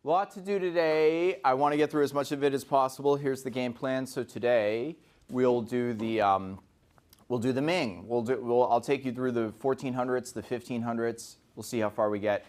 Lot to do today. I want to get through as much of it as possible. Here's the game plan. So today we'll do the Ming. I'll take you through the 1400s, the 1500s. We'll see how far we get.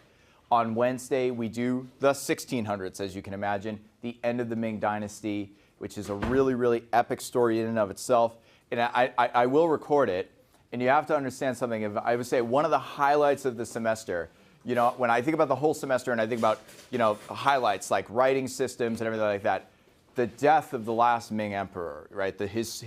On Wednesday we do the 1600s, as you can imagine, the end of the Ming Dynasty, which is a really, really epic story in and of itself. And I will record it. And you have to understand something. I would say one of the highlights of the semester, you know, when I think about the whole semester and I think about, you know, highlights like writing systems and everything like that, the death of the last Ming emperor, right? His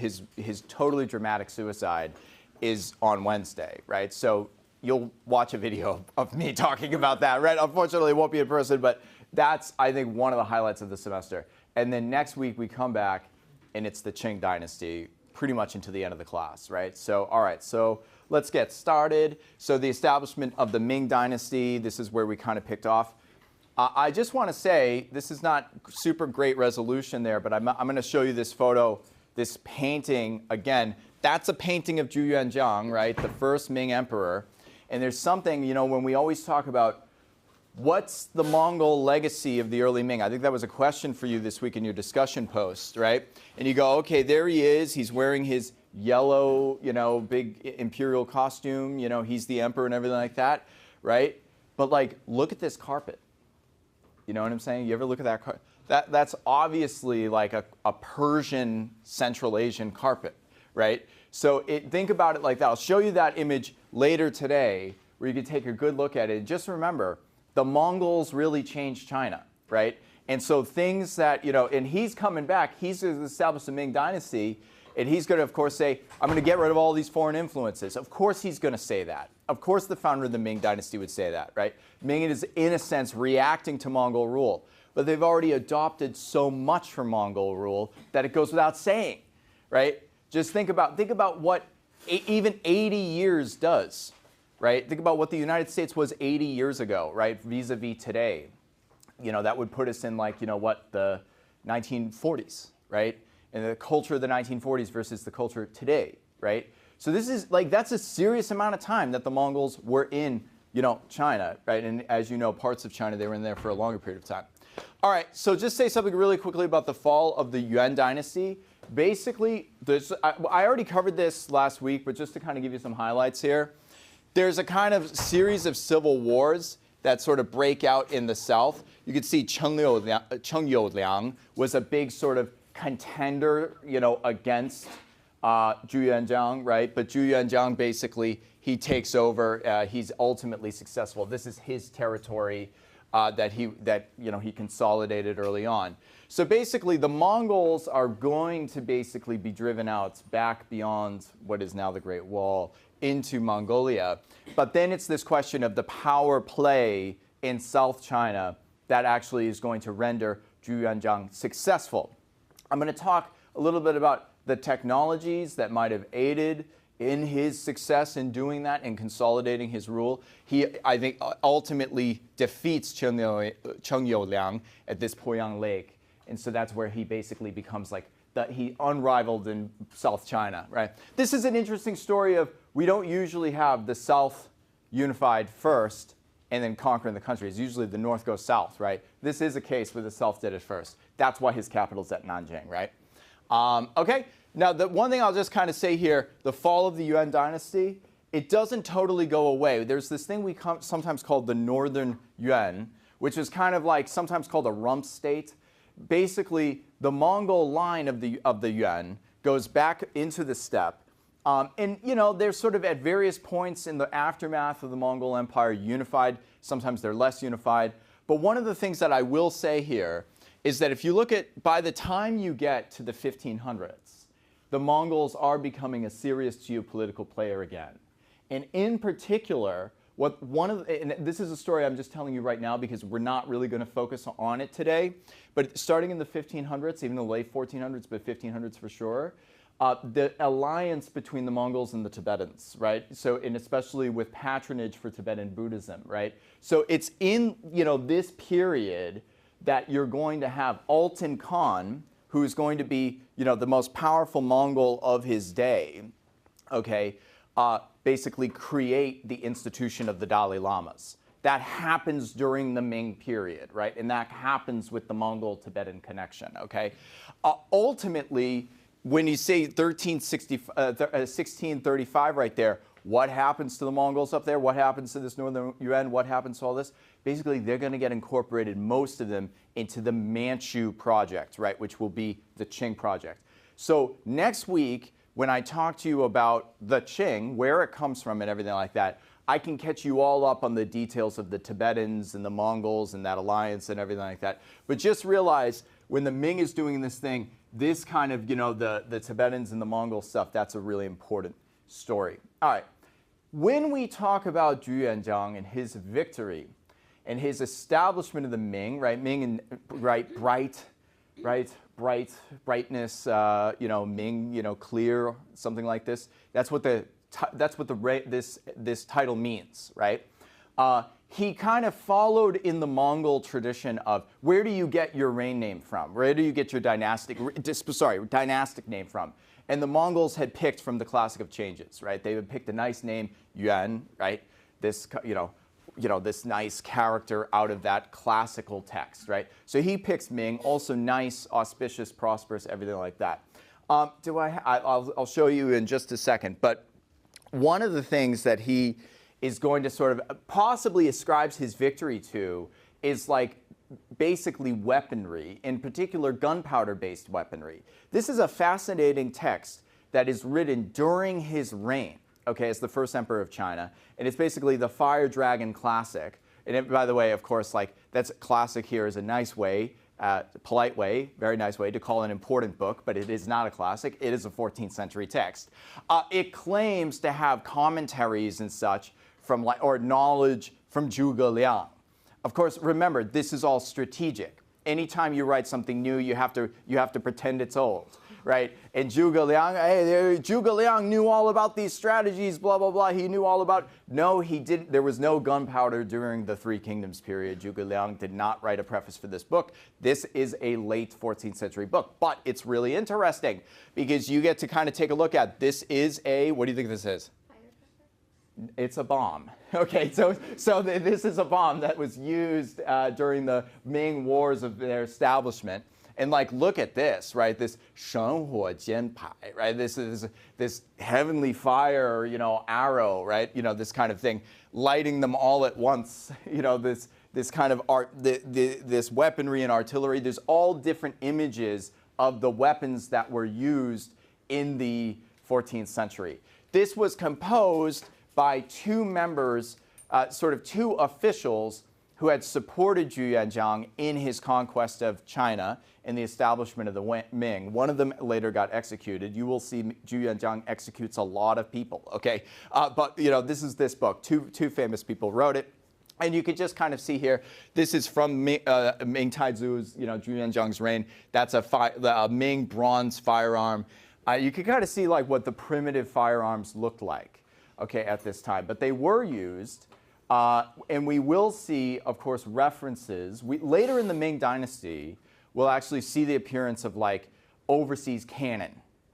totally dramatic suicide is on Wednesday, right? So you'll watch a video of me talking about that, right? Unfortunately, it won't be in person, but that's, I think, one of the highlights of the semester. And then next week we come back and it's the Qing Dynasty, pretty much into the end of the class, right? So, all right, so let's get started. So the establishment of the Ming Dynasty, this is where we kind of picked off. I just want to say, this is not super great resolution there, but I'm going to show you this photo, this painting. Again, that's a painting of Zhu Yuanzhang, right? The first Ming emperor. And there's something, you know, when we always talk about what's the Mongol legacy of the early Ming? I think that was a question for you this week in your discussion post, right? And you go, okay, there he is. He's wearing his yellow, you know, big imperial costume. You know, he's the emperor and everything like that, right? But like, look at this carpet. You know what I'm saying? You ever look at that carpet? That's obviously like a Persian Central Asian carpet, right? So think about it like that. I'll show you that image later today where you can take a good look at it. Just remember, the Mongols really changed China, right? And so things that, you know, and he's coming back, he's established the Ming Dynasty, and he's going to, of course, say, I'm going to get rid of all these foreign influences. Of course he's going to say that. Of course the founder of the Ming Dynasty would say that, right? Ming is, in a sense, reacting to Mongol rule. But they've already adopted so much from Mongol rule that it goes without saying, right? Just think about what even 80 years does. Right? Think about what the United States was 80 years ago, right, vis-a-vis today. You know, that would put us in like, you know, what, the 1940s, right? And the culture of the 1940s versus the culture today, right? So this is like, that's a serious amount of time that the Mongols were in, you know, China, right? And as you know, parts of China, they were in there for a longer period of time. All right, so just say something really quickly about the fall of the Yuan dynasty. Basically, I already covered this last week, but just to kind of give you some highlights here. There's a kind of series of civil wars that sort of break out in the south. You can see Cheng Youliang was a big sort of contender, you know, against Zhu Yuanzhang, right? But Zhu Yuanzhang basically, he takes over. He's ultimately successful. This is his territory that you know, he consolidated early on. So basically, the Mongols are going to basically be driven out back beyond what is now the Great Wall into Mongolia. But then it's this question of the power play in South China that actually is going to render Zhu Yuanzhang successful. I'm going to talk a little bit about the technologies that might have aided in his success in doing that and consolidating his rule. He, I think, ultimately defeats Cheng Youliang at this Poyang Lake. And so that's where he basically becomes like, he unrivaled in South China, right? This is an interesting story of, we don't usually have the South unified first and then conquering the country. It's usually the North goes south, right? This is a case where the South did it first. That's why his capital's at Nanjing, right? Okay, now the one thing I'll just kind of say here, the fall of the Yuan dynasty, it doesn't totally go away. There's this thing we sometimes call the Northern Yuan, which is kind of like sometimes called a rump state. Basically, the Mongol line of the Yuan goes back into the steppe. And, you know, they're sort of at various points in the aftermath of the Mongol Empire unified. Sometimes they're less unified. But one of the things that I will say here is that if you look at, by the time you get to the 1500s, the Mongols are becoming a serious geopolitical player again. And in particular, and this is a story I'm just telling you right now because we're not really going to focus on it today, but starting in the 1500s, even the late 1400s, but 1500s for sure, the alliance between the Mongols and the Tibetans, right? So, and especially with patronage for Tibetan Buddhism, right? So it's in, you know, this period that you're going to have Altan Khan, who is going to be, you know, the most powerful Mongol of his day, okay, basically create the institution of the Dalai Lamas. that happens during the Ming period, right? And that happens with the Mongol-Tibetan connection, okay? Ultimately, when you say 1635 right there, what happens to the Mongols up there? What happens to this northern Yuan? What happens to all this? Basically, they're going to get incorporated, most of them, into the Manchu project, right, which will be the Qing project. So next week, when I talk to you about the Qing, where it comes from and everything like that, I can catch you all up on the details of the Tibetans and the Mongols and that alliance and everything like that. But just realize, when the Ming is doing this thing, this kind of, the Tibetans and the Mongol stuff, that's a really important story. All right. When we talk about Zhu Yuanzhang and his victory and his establishment of the Ming, right? Ming and brightness, Ming, clear, something like this. That's what this title means, right? He kind of followed in the Mongol tradition of, where do you get your reign name from? Where do you get your dynastic name from? And the Mongols had picked from the classic of changes, right? They had picked a nice name, Yuan, right? This, this nice character out of that classical text, right? So he picks Ming, also nice, auspicious, prosperous, everything like that. I'll show you in just a second, but one of the things that he is going to sort of possibly ascribes his victory to is like basically weaponry, in particular gunpowder-based weaponry. This is a fascinating text that is written during his reign, okay, as the first emperor of China, and it's basically the Fire Dragon Classic. And it, by the way, of course, like that's classic here is a nice way, polite way, very nice way to call an important book, but it is not a classic. It is a 14th century text. It claims to have commentaries and such from, or knowledge from Zhuge Liang. Of course, remember, this is all strategic. Anytime you write something new, you have to pretend it's old, right? And Zhuge Liang knew all about these strategies, blah, blah, blah. He knew all about. No, he didn't. There was no gunpowder during the Three Kingdoms period. Zhuge Liang did not write a preface for this book. This is a late 14th century book, but it's really interesting because you get to kind of take a look at. This is a, what do you think this is? It's a bomb. Okay, so this is a bomb that was used during the Ming Wars of their establishment. And like, look at this, right? This 神火箭牌, right? This is this heavenly fire, arrow, right? This kind of thing, lighting them all at once. This kind of art, this weaponry and artillery. There's all different images of the weapons that were used in the 14th century. This was composed by two members, two officials who had supported Zhu Yuanzhang in his conquest of China and the establishment of the Ming. One of them later got executed. You will see Zhu Yuanzhang executes a lot of people, okay? But, this is this book. Two famous people wrote it. And you can just kind of see here, this is from Ming Taizu's, Zhu Yuanzhang's reign. That's a Ming bronze firearm. You can kind of see like what the primitive firearms looked like. Okay, at this time, but they were used, and we will see, of course, references. Later in the Ming Dynasty, we'll actually see the appearance of like overseas cannon,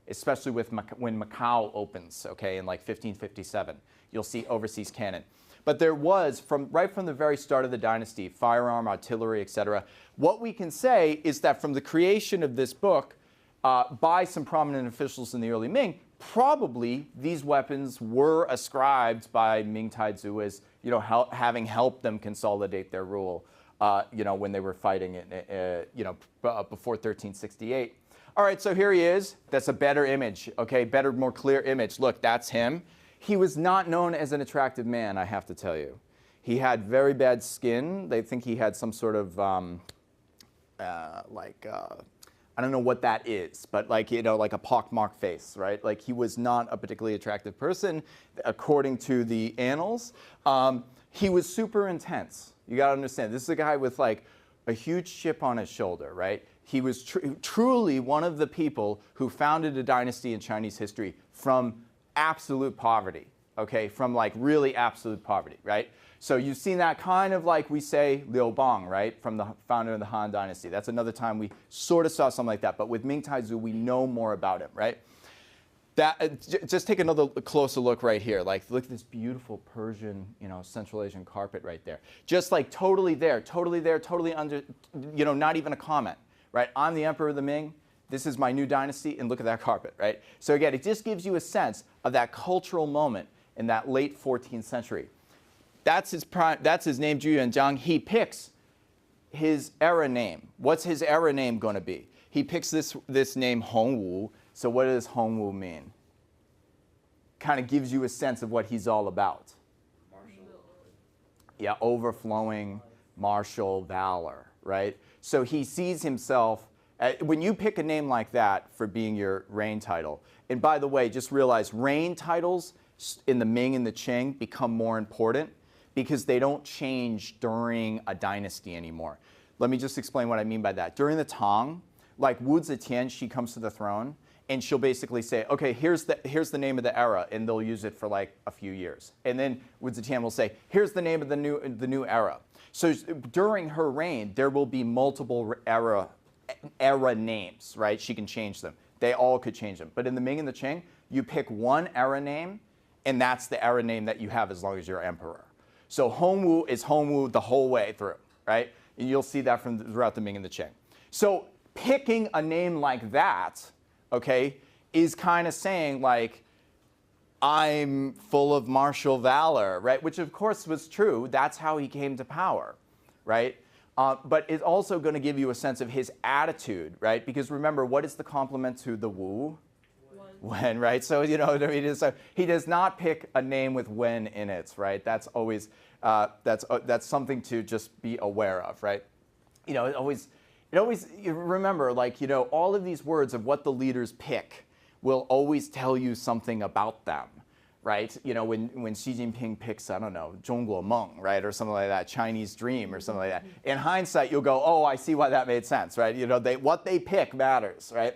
especially when Macau opens, okay, in like 1557. You'll see overseas cannon. But there was, right from the very start of the dynasty, firearm, artillery, etc. What we can say is that from the creation of this book by some prominent officials in the early Ming, probably these weapons were ascribed by Ming Taizu as, having helped them consolidate their rule, when they were fighting it, before 1368. All right, so here he is. That's a better image, okay? Better, more clear image. Look, that's him. He was not known as an attractive man, I have to tell you. He had very bad skin. They think he had some sort of, I don't know what that is, but like a pockmarked face, right? Like he was not a particularly attractive person, according to the annals. He was super intense. You got to understand, this is a guy with like a huge chip on his shoulder, right? He was truly one of the people who founded a dynasty in Chinese history from absolute poverty, okay? From like really absolute poverty, right? So you've seen that kind of like we say Liu Bang, right, from the founder of the Han Dynasty. That's another time we sort of saw something like that. But with Ming Taizu, we know more about him, right? Just take another closer look right here. Like, look at this beautiful Persian, Central Asian carpet right there. Just like totally there, totally under, not even a comment, right? I'm the emperor of the Ming. This is my new dynasty, and look at that carpet, right? So again, it just gives you a sense of that cultural moment in that late 14th century. That's his name, Zheng He. He picks his era name. What's his era name going to be? He picks this name Hongwu. So what does Hongwu mean? Kind of gives you a sense of what he's all about. Martial. Yeah, overflowing martial valor, right? So he sees himself, when you pick a name like that for being your reign title, and by the way, just realize reign titles in the Ming and the Qing become more important because they don't change during a dynasty anymore. Let me just explain what I mean by that. During the Tang, like Wu Zetian, she comes to the throne, and she'll basically say, okay, here's the name of the era, and they'll use it for like a few years. And then Wu Zetian will say, here's the name of the new era. So during her reign, there will be multiple era names, right? She can change them. They all could change them. But in the Ming and the Qing, you pick one era name, and that's the era name that you have as long as you're emperor. So Hongwu is Hongwu the whole way through, right? And you'll see that throughout the Ming and the Qing. So picking a name like that, okay, is kind of saying like, I'm full of martial valor, right? Which of course was true. That's how he came to power, right? But it's also going to give you a sense of his attitude, right? Because remember, what is the complement to the Wu? Wen, right? So, he does not pick a name with Wen in it, right? That's always, that's something to just be aware of, right? You remember, like, all of these words of what the leaders pick will always tell you something about them, right? When Xi Jinping picks, I don't know, Zhongle Meng, right, or something like that, Chinese dream or something like that. In hindsight, you'll go, oh, I see why that made sense, right? What they pick matters, right?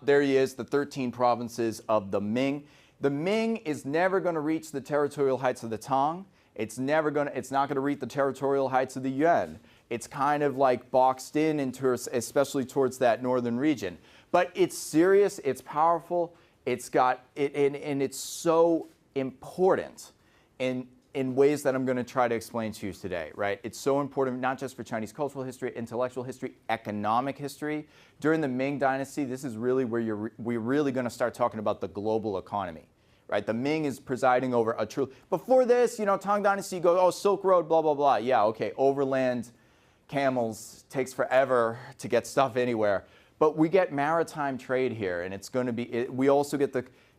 There he is, the 13 provinces of the Ming. The Ming is never going to reach the territorial heights of the Tang. It's not going to reach the territorial heights of the Yuan. It's kind of like boxed in, especially towards that northern region. But it's serious, it's powerful, and it's so important in ways that I'm going to try to explain to you today, right? It's so important not just for Chinese cultural history, intellectual history, economic history. During the Ming Dynasty, this is really where we're really going to start talking about the global economy, right? The Ming is presiding over a true. Before this, Tang Dynasty, you go, oh, Silk Road, blah, blah, blah. Yeah, okay, overland camels, takes forever to get stuff anywhere. But we get maritime trade here, and it's going to be, we also get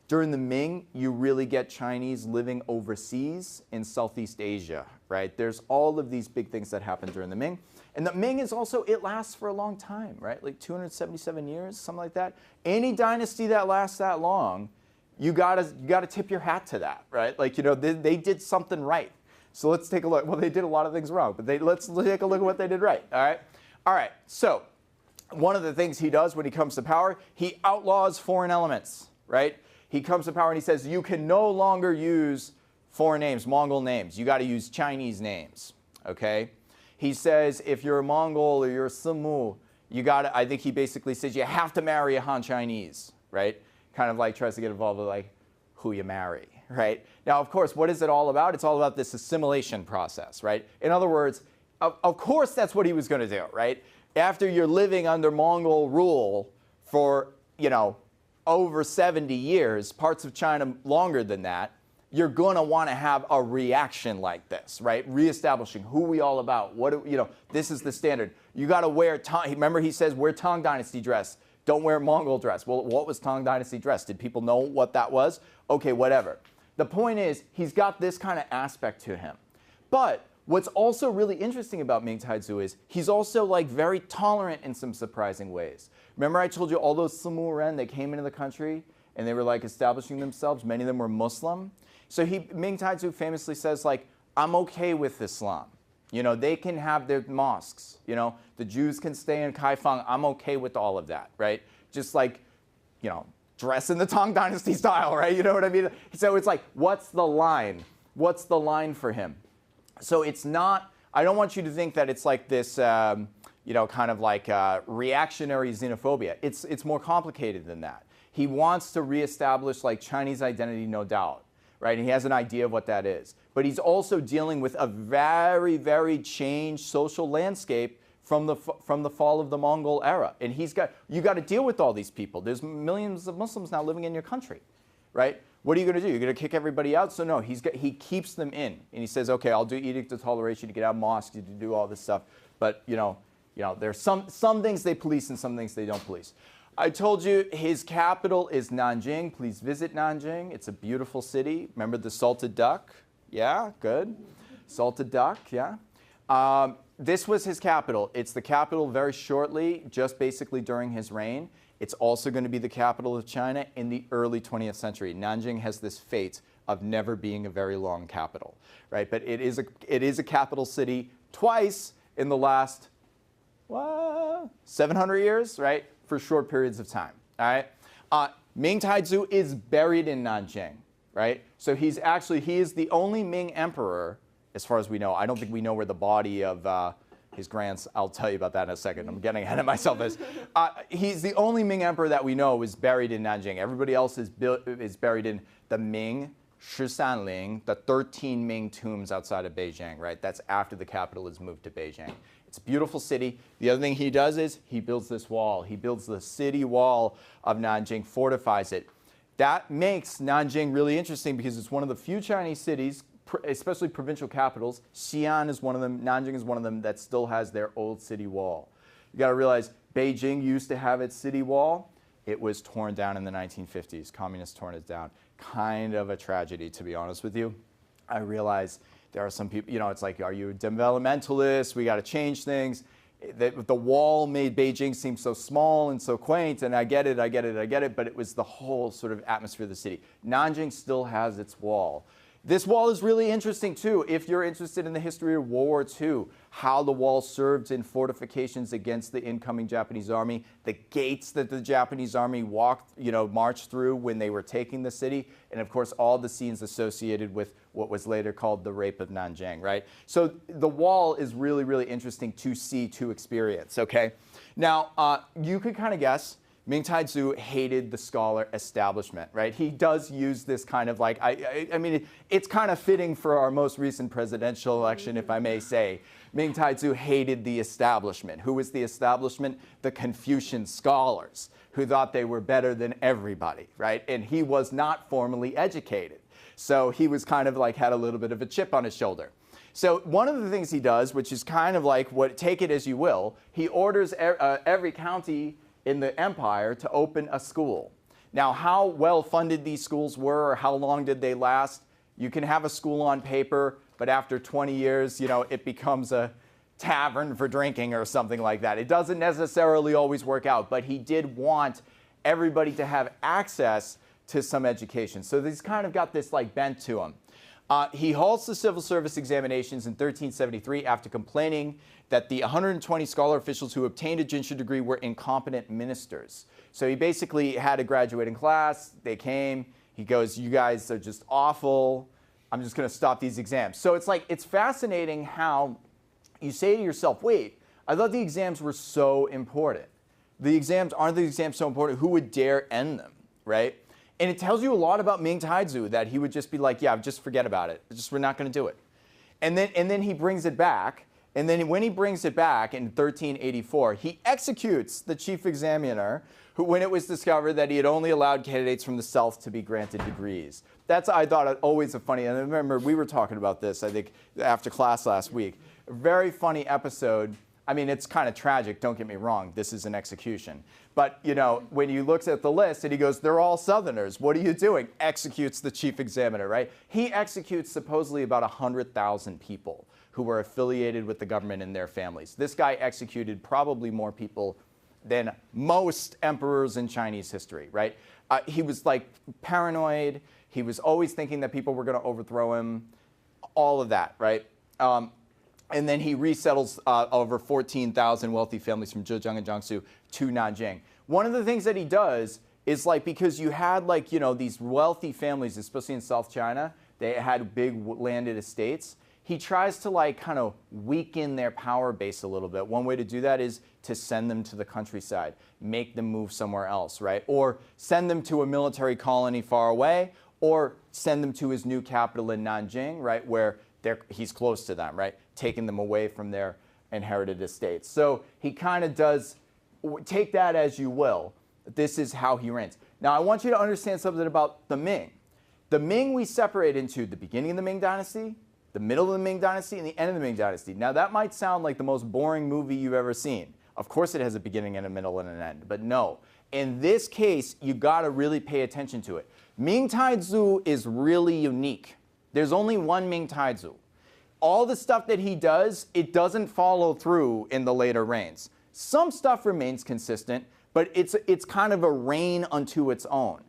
during the Ming, you really get Chinese living overseas in Southeast Asia, right? There's all of these big things that happen during the Ming. And the Ming is also, it lasts for a long time, right? Like 277 years, something like that. Any dynasty that lasts that long, you gotta tip your hat to that, right? Like, they did something right. So let's take a look. Well, they did a lot of things wrong, but let's take a look at what they did right, all right? All right, so one of the things he does when he comes to power, he outlaws foreign elements, right? He comes to power and he says, you can no longer use foreign names, Mongol names. You got to use Chinese names, okay? He says, if you're a Mongol or you're a Simu, I think he basically says you have to marry a Han Chinese, right? Kind of like tries to get involved with like who you marry, right? Now, of course, what is it all about? It's all about this assimilation process, right? In other words, of course that's what he was going to do, right? After you're living under Mongol rule for, over 70 years, parts of China longer than that, you're going to want to have a reaction like this, right? Reestablishing who we all about. This is the standard. You got to wear remember he says wear Tang Dynasty dress. Don't wear Mongol dress. Well, what was Tang Dynasty dress? Did people know what that was? Okay, whatever. The point is he's got this kind of aspect to him. But what's also really interesting about Ming Taizu is he's also like very tolerant in some surprising ways. Remember I told you all those Simu Ren, they came into the country and they were like establishing themselves. Many of them were Muslim. So Ming Taizu famously says like, I'm okay with Islam. They can have their mosques. The Jews can stay in Kaifeng. I'm okay with all of that, right? Just like, dress in the Tang Dynasty style, right? You know what I mean? So it's like, what's the line? What's the line for him? So it's not, I don't want you to think that it's like this, kind of like reactionary xenophobia. It's more complicated than that. He wants to reestablish like Chinese identity, no doubt, right? And he has an idea of what that is. But he's also dealing with a very, very changed social landscape from the fall of the Mongol era. And you got to deal with all these people. There's millions of Muslims now living in your country, right? What are you going to do? You're going to kick everybody out? So no, he keeps them in. And he says, okay, I'll do edict of toleration to get out of mosques, to do all this stuff. But, there's some things they police and some things they don't police. I told you his capital is Nanjing. Please visit Nanjing. It's a beautiful city. Remember the salted duck? Yeah, good. Salted duck, yeah. This was his capital. It's the capital very shortly, just basically during his reign. It's also going to be the capital of China in the early 20th century. Nanjing has this fate of never being a very long capital, right? But it is a capital city twice in the last 700 years, right? For short periods of time, all right? Ming Taizu is buried in Nanjing, right? So he is the only Ming emperor, as far as we know. I don't think we know where the body of his I'll tell you about that in a second. I'm getting ahead of myself. He's the only Ming emperor that we know is buried in Nanjing. Everybody else is buried in the Ming, Shisanling, the 13 Ming tombs outside of Beijing, right? That's after the capital is moved to Beijing. It's a beautiful city. The other thing he does is he builds this wall. He builds the city wall of Nanjing, fortifies it. That makes Nanjing really interesting because it's one of the few Chinese cities, especially provincial capitals. Xi'an is one of them. Nanjing is one of them that still has their old city wall. You got to realize Beijing used to have its city wall. It was torn down in the 1950s. Communists torn it down. Kind of a tragedy, to be honest with you. I realize there are some people, it's like, are you a developmentalist? We got to change things. The wall made Beijing seem so small and so quaint, and I get it, but it was the whole sort of atmosphere of the city. Nanjing still has its wall. This wall is really interesting, too, if you're interested in the history of World War II, how the wall served in fortifications against the incoming Japanese army, the gates that the Japanese army marched through when they were taking the city, and, of course, all the scenes associated with what was later called the Rape of Nanjing, right? So the wall is really, really interesting to see, to experience, okay? Now, you could kind of guess. Ming Taizu hated the scholar establishment, right? He does use this kind of like, I mean, it's kind of fitting for our most recent presidential election, if I may say. Ming Taizu hated the establishment. Who was the establishment? The Confucian scholars, who thought they were better than everybody, right? And he was not formally educated. So he was kind of like, had a little bit of a chip on his shoulder. So one of the things he does, which is kind of like, take it as you will, he orders every county in the empire to open a school. Now, how well funded these schools were or how long did they last, you can have a school on paper, but after 20 years, it becomes a tavern for drinking or something like that. It doesn't necessarily always work out, but he did want everybody to have access to some education. So he's kind of got this like bent to him. He halts the civil service examinations in 1373 after complaining that the 120 scholar officials who obtained a Jinshu degree were incompetent ministers. So he basically had a graduating class. They came. He goes, you guys are just awful. I'm just going to stop these exams. So it's fascinating how you say to yourself, wait, I thought the exams were so important. Aren't the exams so important? Who would dare end them, right? And it tells you a lot about Ming Taizu that he would just be like, yeah, just forget about it. We're not going to do it. And then he brings it back. And then when he brings it back in 1384, he executes the chief examiner when it was discovered that he had only allowed candidates from the South to be granted degrees. That's, I thought, always a funny, and I remember we were talking about this, I think, after class last week. A very funny episode. I mean, it's kind of tragic, don't get me wrong. This is an execution. But, when you look at the list and he goes, they're all Southerners. What are you doing? Executes the chief examiner, right? He executes supposedly about 100,000 people who were affiliated with the government and their families. This guy executed probably more people than most emperors in Chinese history, right? He was like paranoid. He was always thinking that people were going to overthrow him. All of that, right? And then he resettles over 14,000 wealthy families from Zhejiang and Jiangsu to Nanjing. One of the things that he does is because you had these wealthy families, especially in South China, they had big landed estates. He tries to kind of weaken their power base a little bit. One way to do that is to send them to the countryside, make them move somewhere else, right? Or send them to a military colony far away, or send them to his new capital in Nanjing, right, where he's close to them, right, taking them away from their inherited estates. So he kind of does, take that as you will. This is how he reigns. Now, I want you to understand something about the Ming. The Ming we separate into the beginning of the Ming Dynasty, the middle of the Ming Dynasty, and the end of the Ming Dynasty. Now, that might sound like the most boring movie you've ever seen. Of course it has a beginning and a middle and an end, but no. In this case, you got to really pay attention to it. Ming Taizu is really unique. There's only one Ming Taizu. All the stuff that he does, it doesn't follow through in the later reigns. Some stuff remains consistent, but it's kind of a reign unto its own.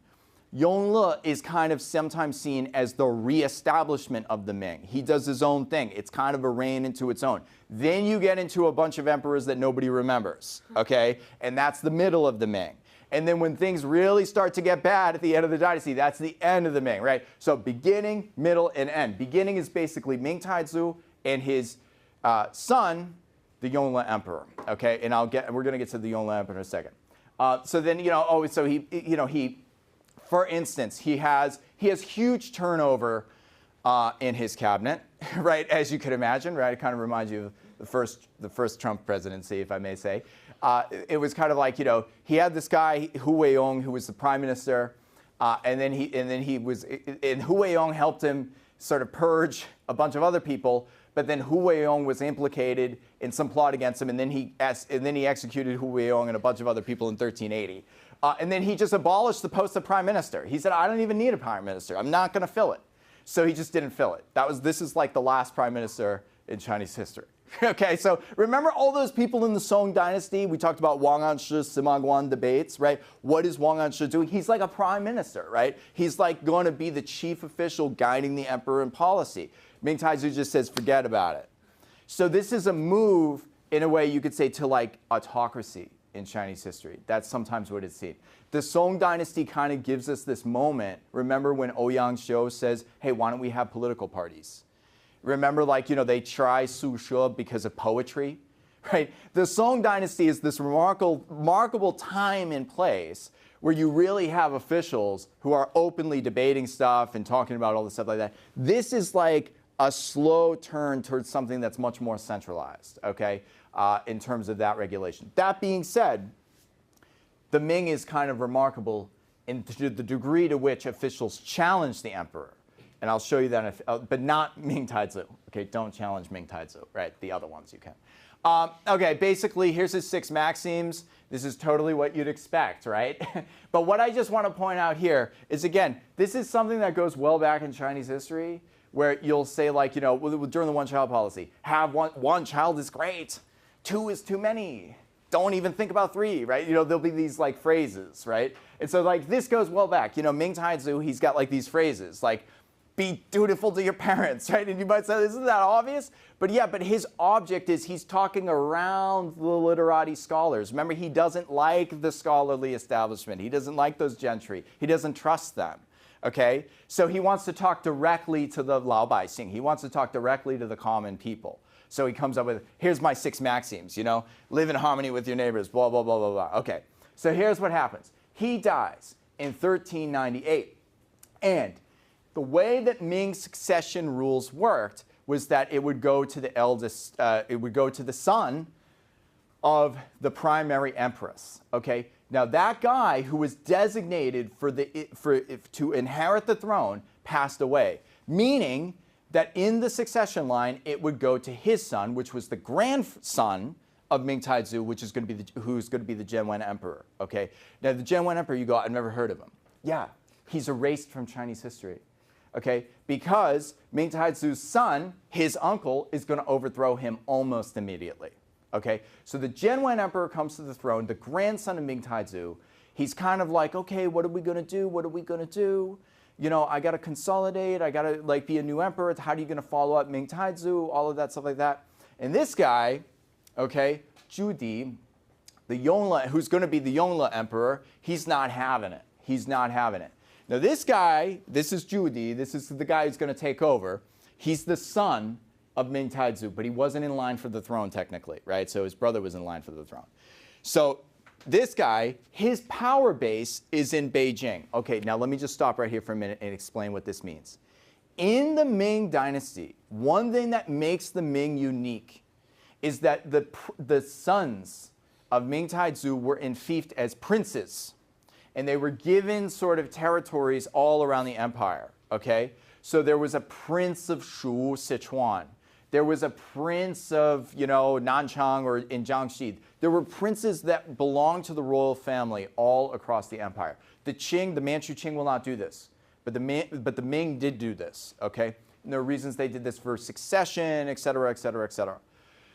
Yongle is kind of sometimes seen as the reestablishment of the Ming. He does his own thing. It's kind of a reign into its own. Then you get into a bunch of emperors that nobody remembers, okay? And that's the middle of the Ming. And then when things really start to get bad at the end of the dynasty, that's the end of the Ming, right? So beginning, middle, and end. Beginning is basically Ming Taizu and his son, the Yongle Emperor, okay? And we're going to get to the Yongle Emperor in a second. So then, he for instance, he has huge turnover in his cabinet, right? As you could imagine, right? It kind of reminds you of the first Trump presidency, if I may say. It was kind of like, he had this guy Hu Weiyong, who was the prime minister, and then Hu Weiyong helped him sort of purge a bunch of other people. But then Hu Weiyong was implicated in some plot against him, and then he executed Hu Weiyong and a bunch of other people in 1380. And then he just abolished the post of prime minister. He said, I don't even need a prime minister. I'm not going to fill it. So he just didn't fill it. This is like the last prime minister in Chinese history. Okay, so remember all those people in the Song Dynasty? We talked about Wang Anshi, Sima Guan debates, right? What is Wang Anshi doing? He's like a prime minister, right? He's like going to be the chief official guiding the emperor in policy. Ming Taizu just says, forget about it. So this is a move, in a way you could say, to like autocracy in Chinese history. That's sometimes what it's seen. The Song Dynasty kind of gives us this moment. Remember when Ouyang Xiu says, hey, why don't we have political parties? Remember, they try Su She because of poetry, right? The Song Dynasty is this remarkable time and place where you really have officials who are openly debating stuff and talking about all this stuff like that. This is like a slow turn towards something that's much more centralized, okay, in terms of that regulation. That being said, the Ming is kind of remarkable in the degree to which officials challenge the emperor. And I'll show you that, but not Ming Taizu. Okay, don't challenge Ming Taizu, right? The other ones you can. Okay, basically, here's his 6 maxims. This is totally what you'd expect, right? But what I just want to point out here is, again, this is something that goes well back in Chinese history, where you'll say, like, during the one-child policy, have one child is great, 2 is too many. Don't even think about 3, right? There'll be these like phrases, right? And so like this goes well back. Ming Taizu, he's got like these phrases, like, be dutiful to your parents, right? And you might say, isn't that obvious? But yeah, but his object is he's talking around the literati scholars. Remember, he doesn't like the scholarly establishment. He doesn't like those gentry. He doesn't trust them, okay? So he wants to talk directly to the Lao Baixing. He wants to talk directly to the common people. So he comes up with, here's my 6 maxims, live in harmony with your neighbors, blah, blah, blah, blah, blah. Okay, so here's what happens. He dies in 1398, and the way that Ming succession rules worked was that it would go to the eldest, it would go to the son of the primary empress. Okay, now that guy who was designated to inherit the throne passed away, meaning that in the succession line it would go to his son, which was the grandson of Ming Taizu, which is going to be who's going to be the Zheng He emperor. Okay, now the Zheng He emperor, you go, I've never heard of him. Yeah, he's erased from Chinese history. Okay, because Ming Taizu's son, his uncle, is going to overthrow him almost immediately. Okay, so the Zheng He emperor comes to the throne, the grandson of Ming Taizu. He's kind of like, okay, what are we going to do? What are we going to do? I got to consolidate. I got to like be a new emperor. How are you going to follow up Ming Taizu? All of that stuff like that. And this guy, okay, Zhu Di, the Yongle, who's going to be the Yongle emperor, he's not having it. He's not having it. Now this guy, this is Zhu Di, this is the guy who's going to take over. He's the son, of Ming Taizu, but he wasn't in line for the throne technically, right? So his brother was in line for the throne. So this guy, his power base is in Beijing. Okay, now let me just stop right here for a minute and explain what this means. In the Ming Dynasty, one thing that makes the Ming unique is that the sons of Ming Taizu were enfeoffed as princes, and they were given sort of territories all around the empire, okay? So there was a prince of Shu, Sichuan. There was a prince of, Nanjing or in Jiangxi. There were princes that belonged to the royal family all across the empire. The Qing, the Manchu Qing will not do this, but the Ming did do this, okay? And there are reasons they did this for succession, et cetera, et cetera, et cetera.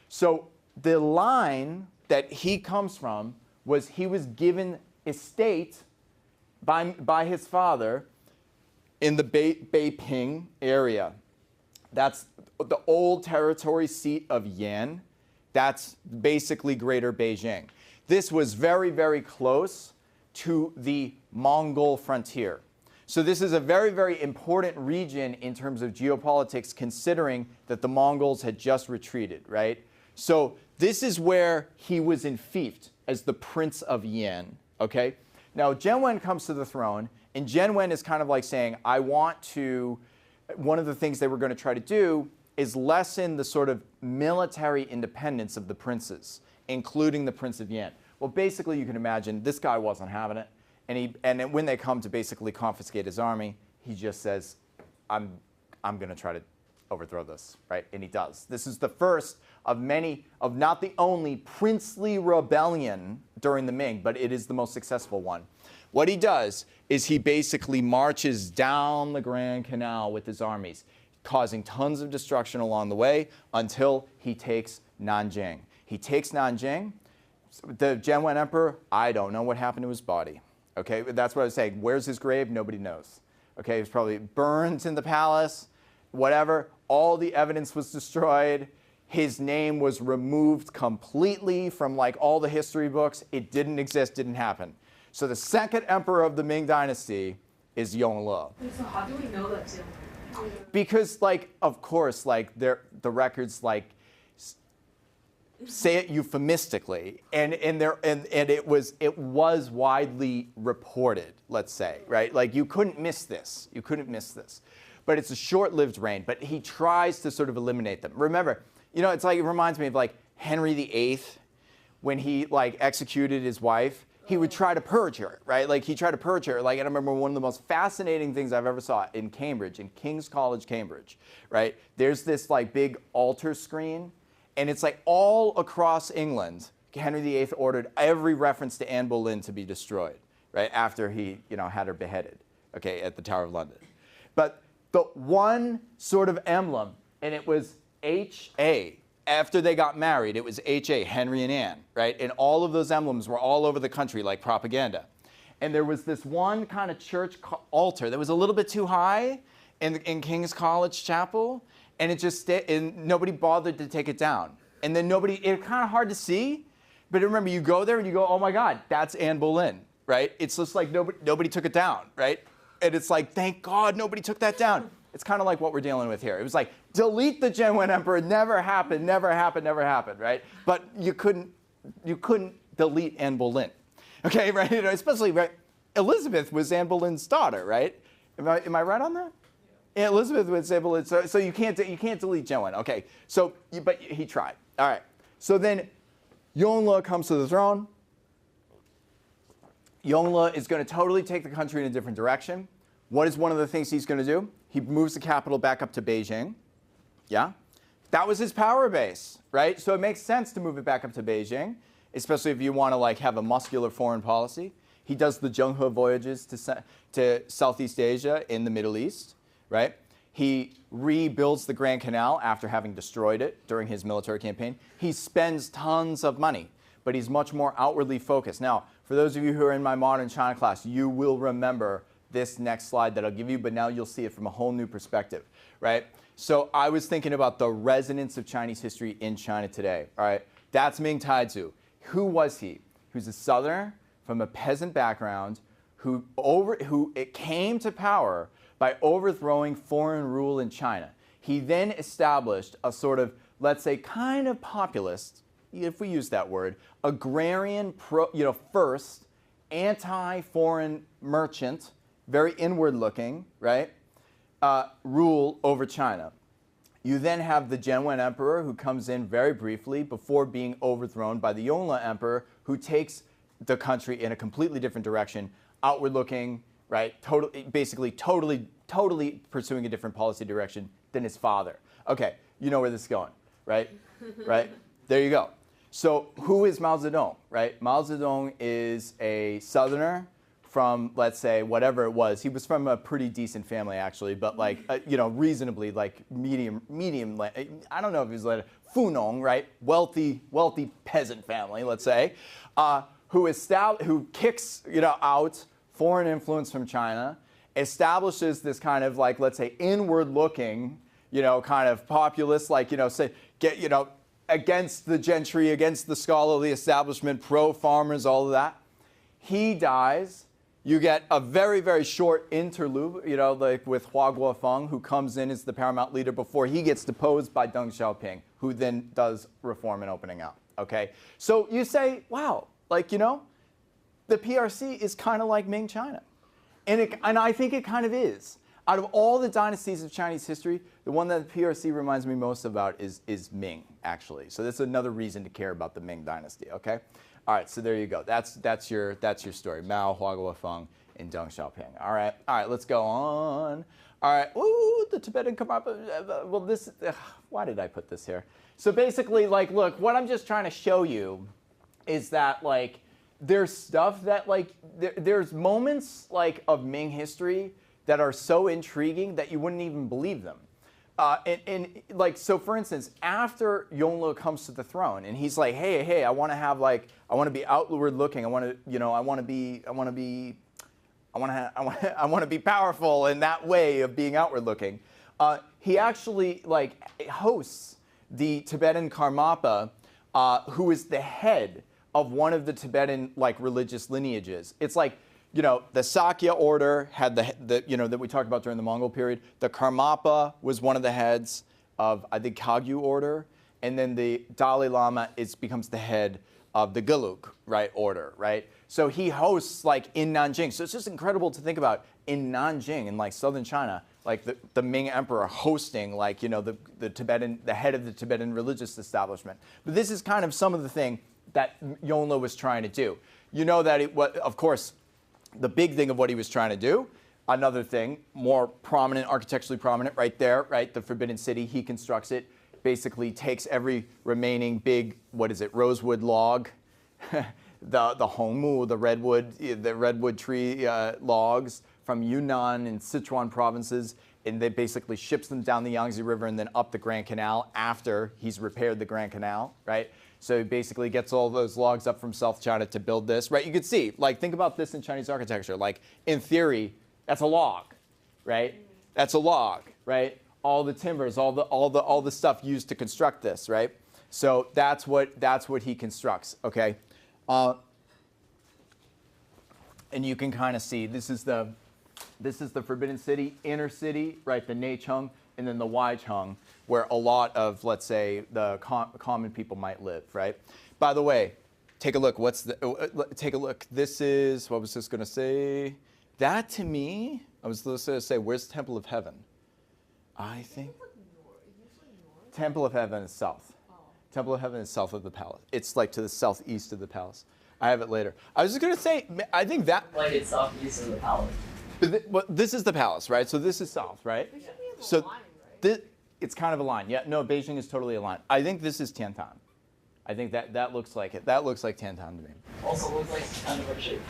So the line that he comes from was he was given estate by his father in the Beiping area. That's the old territory seat of Yan. That's basically Greater Beijing. This was very, very close to the Mongol frontier. So this is a very, very important region in terms of geopolitics, considering that the Mongols had just retreated, right? So this is where he was enfeoffed as the Prince of Yan, okay? Now, Zheng He comes to the throne, and Zheng He is kind of like saying, I want to, one of the things they were going to try to do is lessen the sort of military independence of the princes, including the Prince of Yan. Well, basically, you can imagine this guy wasn't having it. And when they come to basically confiscate his army, he just says, I'm going to try to overthrow this, right? And he does. This is the first of many, of not the only princely rebellion during the Ming, but it is the most successful one. What he does is he basically marches down the Grand Canal with his armies, causing tons of destruction along the way until he takes Nanjing. He takes Nanjing. The Zheng He emperor, I don't know what happened to his body. Okay, that's what I was saying. Where's his grave? Nobody knows. Okay, he was probably burned in the palace, whatever. All the evidence was destroyed. His name was removed completely from like all the history books. It didn't exist, didn't happen. So the second emperor of the Ming Dynasty is Yongle. So how do we know that? Because, like, of course, like the records like say it euphemistically, and it was widely reported. Let's say, right? Like you couldn't miss this. You couldn't miss this. But it's a short-lived reign. But he tries to sort of eliminate them. Remember, it's like it reminds me of like Henry VIII when he like executed his wife. He would try to purge her, right? Like he tried to purge her. Like, and I remember one of the most fascinating things I've ever saw in Cambridge, in King's College, Cambridge, right? There's this like big altar screen, and it's like all across England, Henry VIII ordered every reference to Anne Boleyn to be destroyed, right? After he, had her beheaded, okay, at the Tower of London. But the one sort of emblem, and it was H.A. After they got married, it was H.A., Henry and Anne, right? And all of those emblems were all over the country like propaganda. And there was this one kind of church altar that was a little bit too high in King's College Chapel, and it just and nobody bothered to take it down. And then it's kind of hard to see, but remember, you go there and you go, oh my God, that's Anne Boleyn, right? It's just like nobody took it down, right? And it's like, thank God nobody took that down. It's kind of like what we're dealing with here. It was like, delete the Zheng He emperor, never happened, never happened, never happened, right? But you couldn't delete Anne Boleyn, okay, right? Especially, right? Elizabeth was Anne Boleyn's daughter, right? Am I right on that? Yeah, Elizabeth was Anne Boleyn, so you can't delete Zheng He, okay? So, but he tried. All right. So then, Yongle comes to the throne. Yongle is going to totally take the country in a different direction. What is one of the things he's going to do? He moves the capital back up to Beijing. Yeah? That was his power base, right? So it makes sense to move it back up to Beijing, especially if you want to like have a muscular foreign policy. He does the Zheng He voyages to Southeast Asia in the Middle East, right? He rebuilds the Grand Canal after having destroyed it during his military campaign. He spends tons of money, but he's much more outwardly focused. Now, for those of you who are in my modern China class, you will remember this next slide that I'll give you, but now you'll see it from a whole new perspective, right? So I was thinking about the resonance of Chinese history in China today, all right? That's Ming Taizu. Who was he? He was a southerner from a peasant background who it came to power by overthrowing foreign rule in China. He then established a sort of, let's say, kind of populist, if we use that word, agrarian, first, anti-foreign merchant, very inward-looking, right, rule over China. You then have the Zheng He emperor, who comes in very briefly before being overthrown by the Yongle emperor, who takes the country in a completely different direction, outward-looking, right, basically totally pursuing a different policy direction than his father. Okay, you know where this is going, right? Right? There you go. So who is Mao Zedong, right? Mao Zedong is a southerner from, let's say, whatever it was. He was from a pretty decent family, actually, but like, reasonably, like medium, I don't know if he was like Funong, right? Wealthy peasant family, let's say, who kicks, out foreign influence from China, establishes this kind of like, let's say, inward-looking, kind of populist, like, against the gentry, against the scholarly establishment, pro-farmers, all of that. He dies. You get a very, very short interlude, like with Hua Guofeng, who comes in as the paramount leader before he gets deposed by Deng Xiaoping, who then does reform and opening up, okay? So you say, wow, like, the PRC is kind of like Ming China. And I think it kind of is. Out of all the dynasties of Chinese history, the one that the PRC reminds me most about is Ming, actually. So that's another reason to care about the Ming Dynasty, okay? All right, so there you go. That's your story. Mao, Hua Guofeng, and Deng Xiaoping. All right, let's go on. All right, ooh, the Tibetan Karmapa. Well, why did I put this here? So basically, like, look, what I'm just trying to show you is that, like, there's stuff that, like, there's moments, like, of Ming history that are so intriguing that you wouldn't even believe them. Like, so for instance, after Yongle comes to the throne and he's like, hey, I want to be outward looking. I want to be powerful in that way of being outward looking. He actually like hosts the Tibetan Karmapa, who is the head of one of the Tibetan like religious lineages. It's like, the Sakya order had that we talked about during the Mongol period. The Karmapa was one of the heads of, I think, Kagyu order. And then the Dalai Lama becomes the head of the Gelug, right, order, right? So he hosts, like, in Nanjing. So it's just incredible to think about in Nanjing, in, like, southern China, like, the Ming emperor hosting, like, the head of the Tibetan religious establishment. But this is kind of some of the thing that Yongle was trying to do. You know that, of course, the big thing of what he was trying to do, another thing, more prominent, architecturally prominent, right there, right, the Forbidden City, he constructs it, basically takes every remaining big, rosewood log, the hongmu, the redwood tree logs from Yunnan and Sichuan provinces, and they basically ships them down the Yangtze River and then up the Grand Canal after he's repaired the Grand Canal, right? So he basically gets all those logs up from South China to build this, right? You could see, like, think about this in Chinese architecture. Like, in theory, that's a log, right? That's a log, right? All the timbers, all the stuff used to construct this, right? So that's what he constructs, okay? And you can kind of see this is the Forbidden City, inner city, right? The Neicheng, and then the Waicheng, where a lot of, let's say, the common people might live, right? By the way, take a look. Take a look. This is, what was this going to say? That, to me, I was going to say, where's the Temple of Heaven? I think Temple of Heaven is south. Temple of Heaven is south of the palace. It's like to the southeast of the palace. I have it later. I was just going to say, I think that... Like it's southeast of the palace. This is the palace, right? So this is south, right? So it's kind of a line. Yeah, no, Beijing is totally a line. I think this is Tiantan. I think that looks like it. That looks like Tiantan to me. Also looks like it's kind of right shape.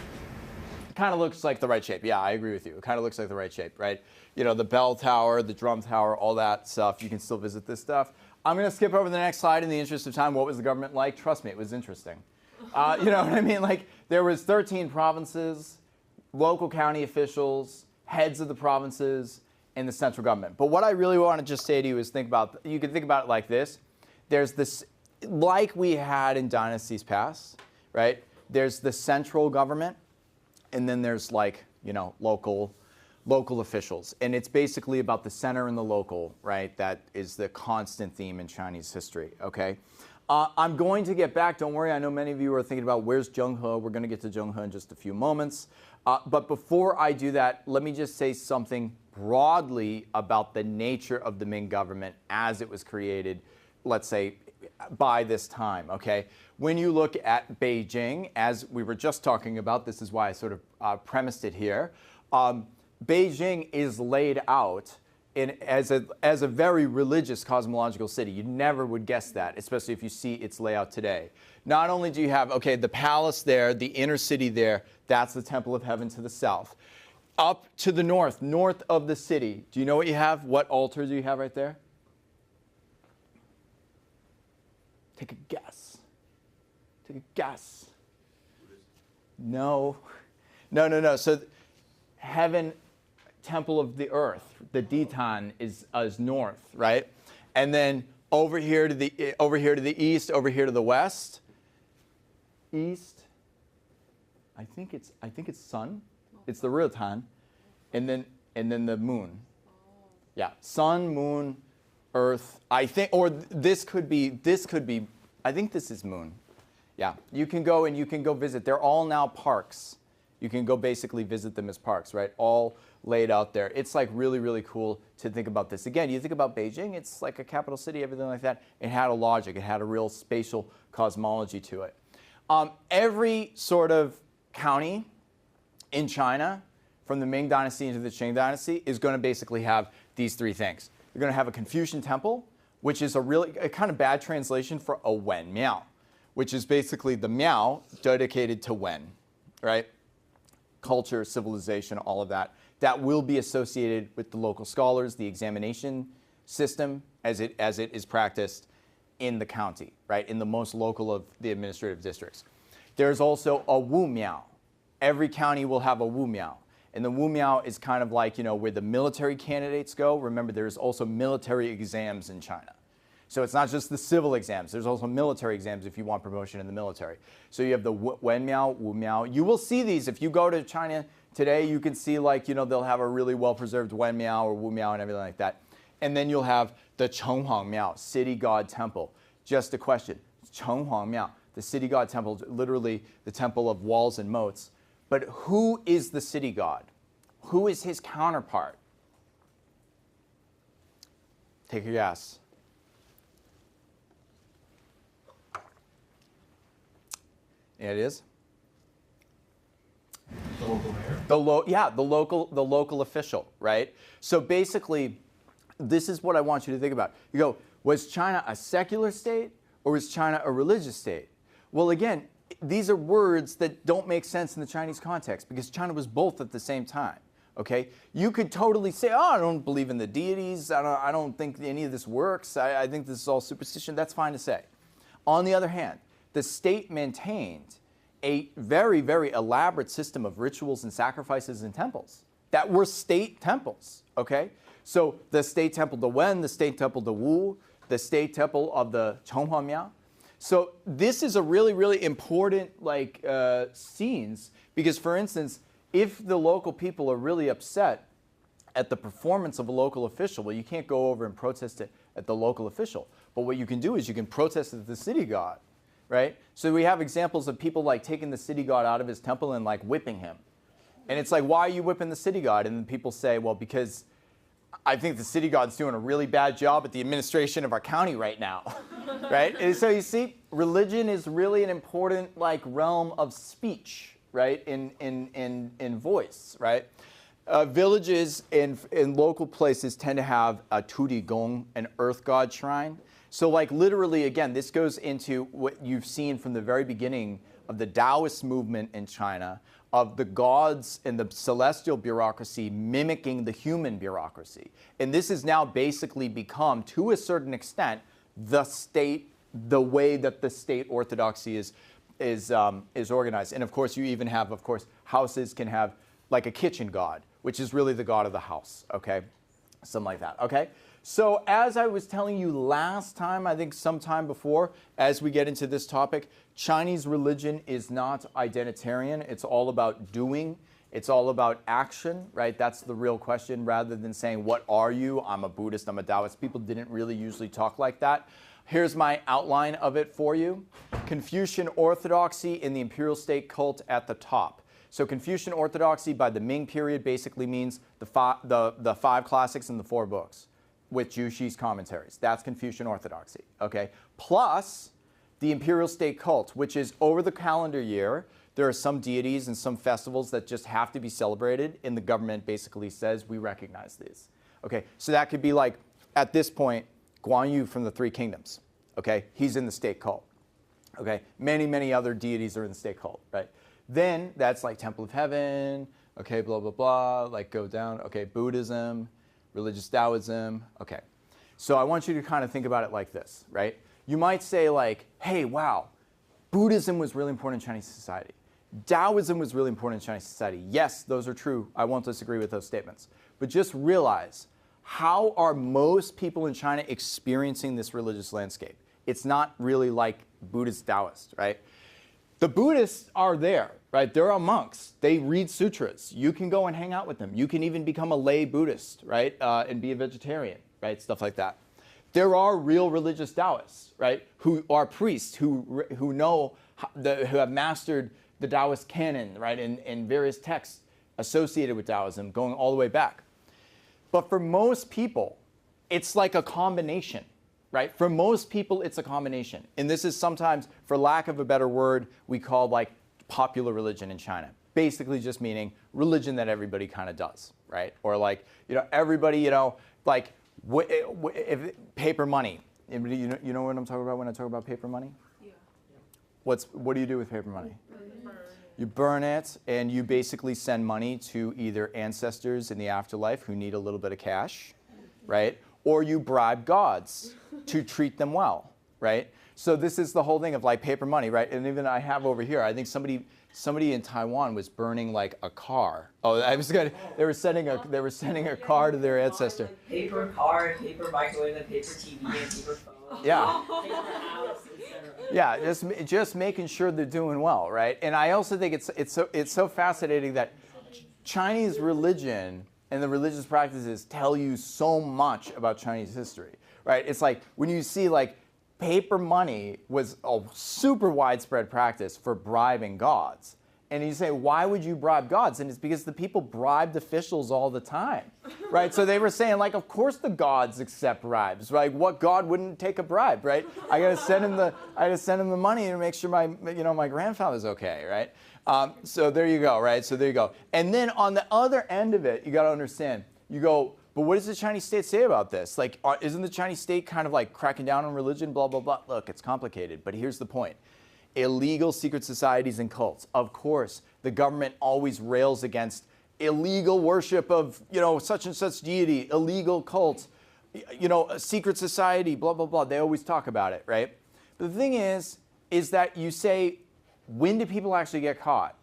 Kind of looks like the right shape. Yeah, I agree with you. It kind of looks like the right shape, right? The bell tower, the drum tower, all that stuff. You can still visit this stuff. I'm going to skip over the next slide in the interest of time. What was the government like? Trust me, it was interesting. You know what I mean? Like, there was 13 provinces, local county officials, heads of the provinces, and the central government. But what I really want to just say to you is you can think about it like this. There's this, like we had in dynasties past, right? There's the central government, and then there's, like, local local officials. And it's basically about the center and the local, right? That is the constant theme in Chinese history, okay? I'm going to get back, don't worry, I know many of you are thinking about where's Zheng He. We're going to get to Zheng He in just a few moments. But before I do that, let me just say something broadly about the nature of the Ming government as it was created, let's say, by this time, okay? When you look at Beijing, as we were just talking about, this is why I sort of premised it here, Beijing is laid out as a very religious cosmological city. You never would guess that, especially if you see its layout today. Not only do you have, okay, the palace there, the inner city there, that's the Temple of Heaven to the south. Up to the north, north of the city, do you know what you have? What altar do you have right there? Take a guess. Take a guess. No. No. So heaven, temple of the earth, the Ditan is north, right? And then over here to the east, over here to the west. East. I think it's sun. It's the real Tan. And then the moon. Yeah, sun, moon, earth. I think, or this could be, I think this is moon. Yeah, you can go visit. They're all now parks. You can go basically visit them as parks, right? All laid out there. It's like really, really cool to think about this. Again, you think about Beijing, it's like a capital city, everything like that. It had a logic. It had a real spatial cosmology to it. Every sort of county in China, from the Ming Dynasty into the Qing Dynasty, is going to basically have these three things. You're going to have a Confucian temple, which is a kind of bad translation for a Wen Miao, which is basically the Miao dedicated to Wen, right? Culture, civilization, all of that. That will be associated with the local scholars, the examination system as it is practiced in the county, right? In the most local of the administrative districts. There's also a Wu Miao. Every county will have a Wu Miao. And the Wu Miao is kind of like, where the military candidates go. Remember, there's also military exams in China. So it's not just the civil exams. There's also military exams if you want promotion in the military. So you have the Wen Miao, Wu Miao. You will see these. If you go to China today, you can see they'll have a really well-preserved Wen Miao or Wu Miao and everything like that. And then you'll have the Chenghuang Miao, city god temple. Just a question. Chenghuang Miao, the city god temple, literally the temple of walls and moats. But who is the city god? Who is his counterpart? Take a guess. Yeah, it is. The local mayor? The local official, right? So basically, this is what I want you to think about. You go, was China a secular state or was China a religious state? Well, again, these are words that don't make sense in the Chinese context because China was both at the same time. Okay, you could totally say, oh, I don't believe in the deities. I don't think any of this works. I think this is all superstition. That's fine to say. On the other hand, the state maintained a very, very elaborate system of rituals and sacrifices and temples that were state temples. Okay, so the state temple to Wen, the state temple to Wu, the state temple of the Chenghuang Miao. So this is a really, really important scenes because, for instance, if the local people are really upset at the performance of a local official, well, you can't go over and protest it at the local official. But what you can do is you can protest it at the city god, right? So we have examples of people taking the city god out of his temple and whipping him. And it's like, why are you whipping the city god? And then people say, well, because I think the city god's doing a really bad job at the administration of our county right now, right? And so you see, religion is really an important realm of speech, right? In voice, right? Villages and local places tend to have a Tudi Gong, an earth god shrine. So literally, again, this goes into what you've seen from the very beginning of the Taoist movement in China, of the gods and the celestial bureaucracy mimicking the human bureaucracy. And this has now basically become, to a certain extent, the state, the way that the state orthodoxy is organized. And of course, you even have, houses can have a kitchen god, which is really the god of the house, okay? Something like that, okay? So as I was telling you last time, I think sometime before, as we get into this topic, Chinese religion is not identitarian. It's all about doing. It's all about action, right? That's the real question, rather than saying, what are you? I'm a Buddhist, I'm a Taoist. People didn't really usually talk like that. Here's my outline of it for you. Confucian orthodoxy in the imperial state cult at the top. So Confucian orthodoxy by the Ming period basically means the five classics and the 4 books with Zhu Xi's commentaries. That's Confucian orthodoxy, okay? Plus the imperial state cult, which is over the calendar year, there are some deities and some festivals that just have to be celebrated, and the government basically says, we recognize these. Okay, so that could be like, at this point, Guan Yu from the 3 kingdoms. Okay, he's in the state cult. Okay, many, many other deities are in the state cult, right? Then that's like Temple of Heaven, okay, blah, blah, blah, like go down, okay, Buddhism, religious Taoism, okay. So I want you to kind of think about it like this, right? You might say like, hey, wow, Buddhism was really important in Chinese society. Taoism was really important in Chinese society. Yes, those are true. I won't disagree with those statements. But just realize, how are most people in China experiencing this religious landscape? It's not really like Buddhist Taoist, right? The Buddhists are there, right? There are monks. They read sutras. You can go and hang out with them. You can even become a lay Buddhist, right? And be a vegetarian, right? Stuff like that. There are real religious Taoists, right? Who are priests, who know, who have mastered the Taoist canon, right? And various texts associated with Taoism going all the way back. But for most people, it's like a combination, right? For most people, it's a combination. And this is sometimes, for lack of a better word, we call like popular religion in China. Basically just meaning religion that everybody kind of does, right? Or like, everybody, like if paper money. Anybody, you know what I'm talking about when I talk about paper money? Yeah. What do you do with paper money? You burn it, and you basically send money to either ancestors in the afterlife who need a little bit of cash, right? Or you bribe gods to treat them well, right? So this is the whole thing of like paper money, right? And even I have over here, I think somebody in Taiwan was burning like a car. Oh, they were sending a car to their ancestor. Like paper car, paper microwave, and paper TV, and paper phone. Yeah. Paper house, etc. Yeah, just making sure they're doing well, right? And I also think it's so fascinating that Chinese religion and the religious practices tell you so much about Chinese history, right? It's like when you see like paper money was a super widespread practice for bribing gods. And you say, why would you bribe gods? And it's because the people bribed officials all the time, right? So they were saying, like, of course the gods accept bribes, right? What god wouldn't take a bribe, right? I got to send him the money to make sure my grandfather's okay, right? So there you go, right? So there you go. And then on the other end of it, you got to understand. You go, but what does the Chinese state say about this? Like, isn't the Chinese state kind of like cracking down on religion? Blah blah blah. Look, it's complicated, but here's the point. Illegal secret societies and cults. Of course, the government always rails against illegal worship of, such and such deity, illegal cult, a secret society, blah, blah, blah. They always talk about it, right? But the thing is that you say, when do people actually get caught?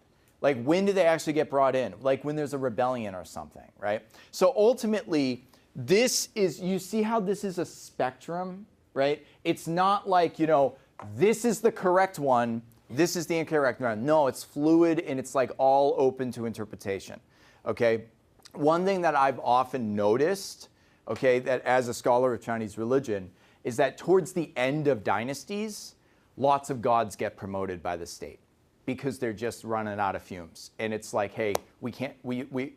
Like, when do they actually get brought in? Like, when there's a rebellion or something, right? So ultimately, you see how this is a spectrum, right? It's not like, this is the correct one, this is the incorrect one. No, it's fluid and it's like all open to interpretation, okay? One thing that I've often noticed, okay, that as a scholar of Chinese religion, is that towards the end of dynasties, lots of gods get promoted by the state because they're just running out of fumes. And it's like, hey,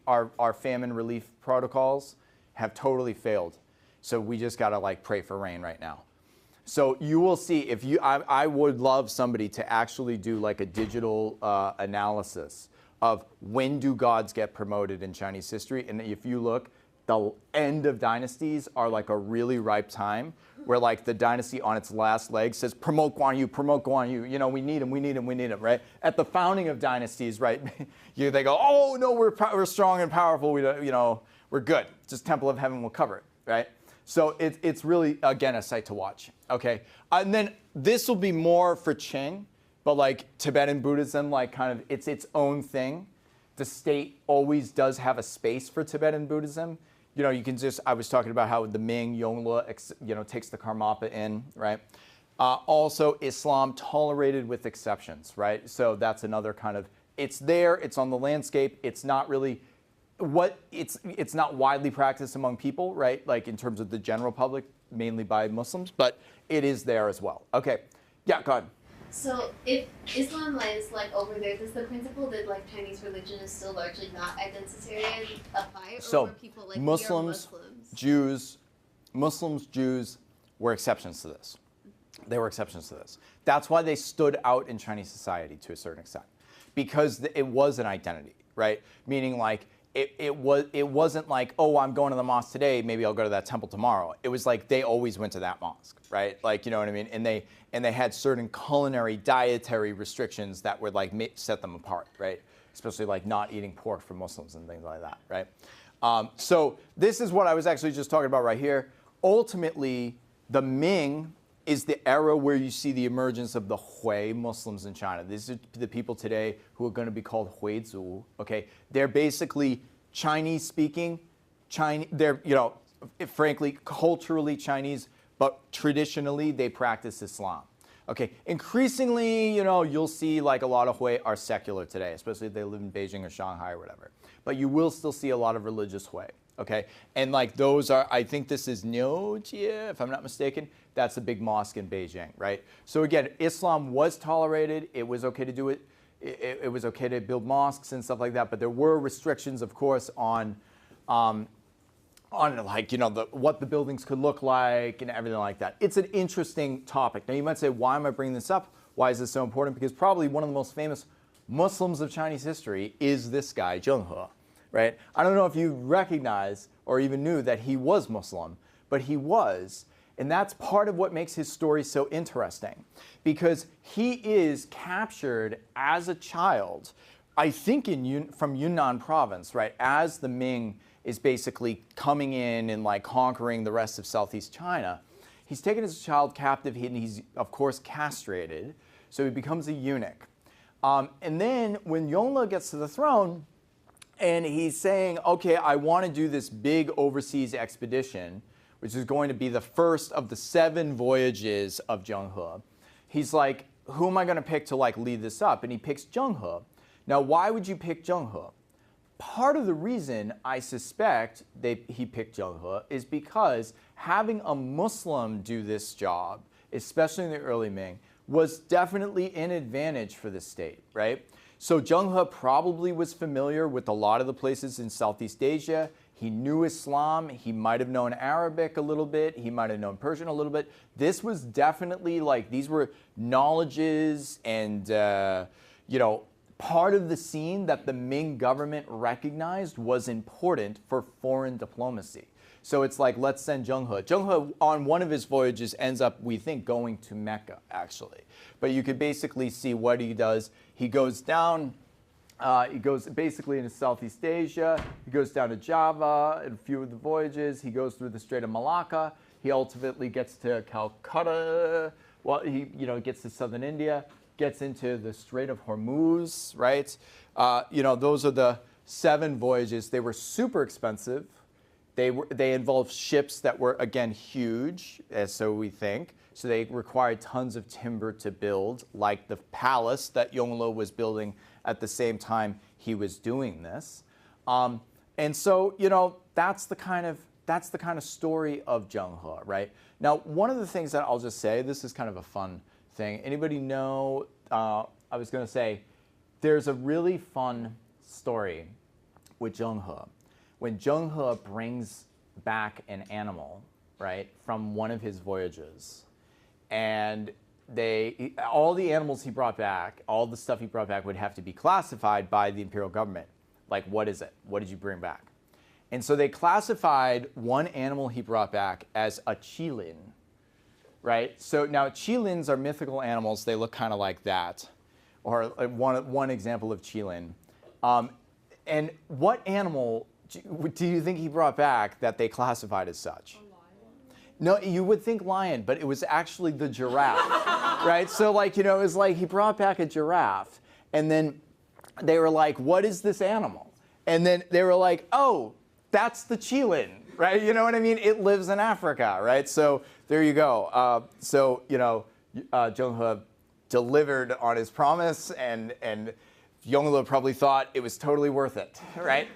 our famine relief protocols have totally failed. So we just gotta like pray for rain right now. So you will see, I would love somebody to actually do like a digital analysis of when do gods get promoted in Chinese history. And if you look, the end of dynasties are like a really ripe time where like the dynasty on its last leg says, promote Guan Yu, promote Guan Yu. We need him, we need him, we need him, right? At the founding of dynasties, right, they go, oh, no, we're strong and powerful, we're good. Just Temple of Heaven will cover it, right? So it's really, again, a sight to watch, okay? And then this will be more for Qing, but like Tibetan Buddhism, like kind of, it's its own thing. The state always does have a space for Tibetan Buddhism. You can just, I was talking about how the Ming, Yongle, takes the Karmapa in, right? Also, Islam tolerated with exceptions, right? So that's another kind of it's there, it's on the landscape, it's not really it's not widely practiced among people, right? Like in terms of the general public, mainly by Muslims, but it is there as well. Okay, yeah, go ahead. So if Islam lies like over there, does the principle that like Chinese religion is still largely not identitarian apply? Or So were people like Muslims, Jews were exceptions to this. They were exceptions to this. That's why they stood out in Chinese society to a certain extent, because it was an identity, right? Meaning like it wasn't like, oh, I'm going to the mosque today, maybe I'll go to that temple tomorrow. It was like they always went to that mosque, right? Like, you know what I mean? And they had certain culinary, dietary restrictions that would like set them apart, right? Especially like not eating pork for Muslims and things like that, right? So this is what I was actually just talking about right here. Ultimately, the Ming is the era where you see the emergence of the Hui Muslims in China. These are the people today who are going to be called Huizu. Okay, they're basically Chinese-speaking. They're, you know, frankly, culturally Chinese, but traditionally they practice Islam. Okay, increasingly, you know, you'll see like a lot of Hui are secular today, especially if they live in Beijing or Shanghai or whatever. But you will still see a lot of religious Hui. Okay, and like those are, I think this is Niujie, if I'm not mistaken. That's a big mosque in Beijing, right? So again, Islam was tolerated. It was okay to do it. It was okay to build mosques and stuff like that. But there were restrictions, of course, on like, you know, what the buildings could look like and everything like that. It's an interesting topic. Now you might say, why am I bringing this up? Why is this so important? Because probably one of the most famous Muslims of Chinese history is this guy, Zheng He. Right? I don't know if you recognize or even knew that he was Muslim, but he was. And that's part of what makes his story so interesting, because he is captured as a child, I think from Yunnan province, right? As the Ming is basically coming in and like conquering the rest of Southeast China. He's taken as a child captive, and he's, of course, castrated. So he becomes a eunuch. And then when Yongle gets to the throne, and he's saying, okay, I want to do this big overseas expedition, which is going to be the first of the 7 voyages of Zheng He. He's like, who am I going to pick to like lead this up? And he picks Zheng He. Now, why would you pick Zheng He? Part of the reason I suspect he picked Zheng He is because having a Muslim do this job, especially in the early Ming, was definitely an advantage for the state, right? So Zheng He probably was familiar with a lot of the places in Southeast Asia. He knew Islam. He might have known Arabic a little bit. He might have known Persian a little bit. This was definitely like, these were knowledges and, you know, part of the scene that the Ming government recognized was important for foreign diplomacy. So it's like, let's send Zheng He. Zheng He, on one of his voyages, ends up, we think, going to Mecca, actually. But you could basically see what he does. He goes down, he goes basically into Southeast Asia. He goes down to Java in a few of the voyages. He goes through the Strait of Malacca. He ultimately gets to Calcutta. Well, he, you know, gets to southern India, gets into the Strait of Hormuz, right? You know, those are the 7 voyages. They were super expensive. They involved ships that were, again, huge, as so we think. So they required tons of timber to build, like the palace that Yongle was building at the same time he was doing this. And so, you know, that's the kind of story of Zheng He, right? Now, one of the things that I'll just say, this is kind of a fun thing. Anybody know, I was going to say, there's a really fun story with Zheng He. When Zheng He brings back an animal, right, from one of his voyages, and all the animals he brought back, all the stuff he brought back would have to be classified by the imperial government. Like, what is it? What did you bring back? And so they classified one animal he brought back as a qilin, right? So now qilins are mythical animals. They look kind of like that, or one example of qilin. And what animal do you think he brought back that they classified as such? No, you would think lion, but it was actually the giraffe, right? So like, you know, it was like he brought back a giraffe, and then they were like, what is this animal? And then they were like, oh, that's the qilin, right? You know what I mean? It lives in Africa, right? So there you go. So, you know, Zheng He delivered on his promise and Yongle probably thought it was totally worth it, right?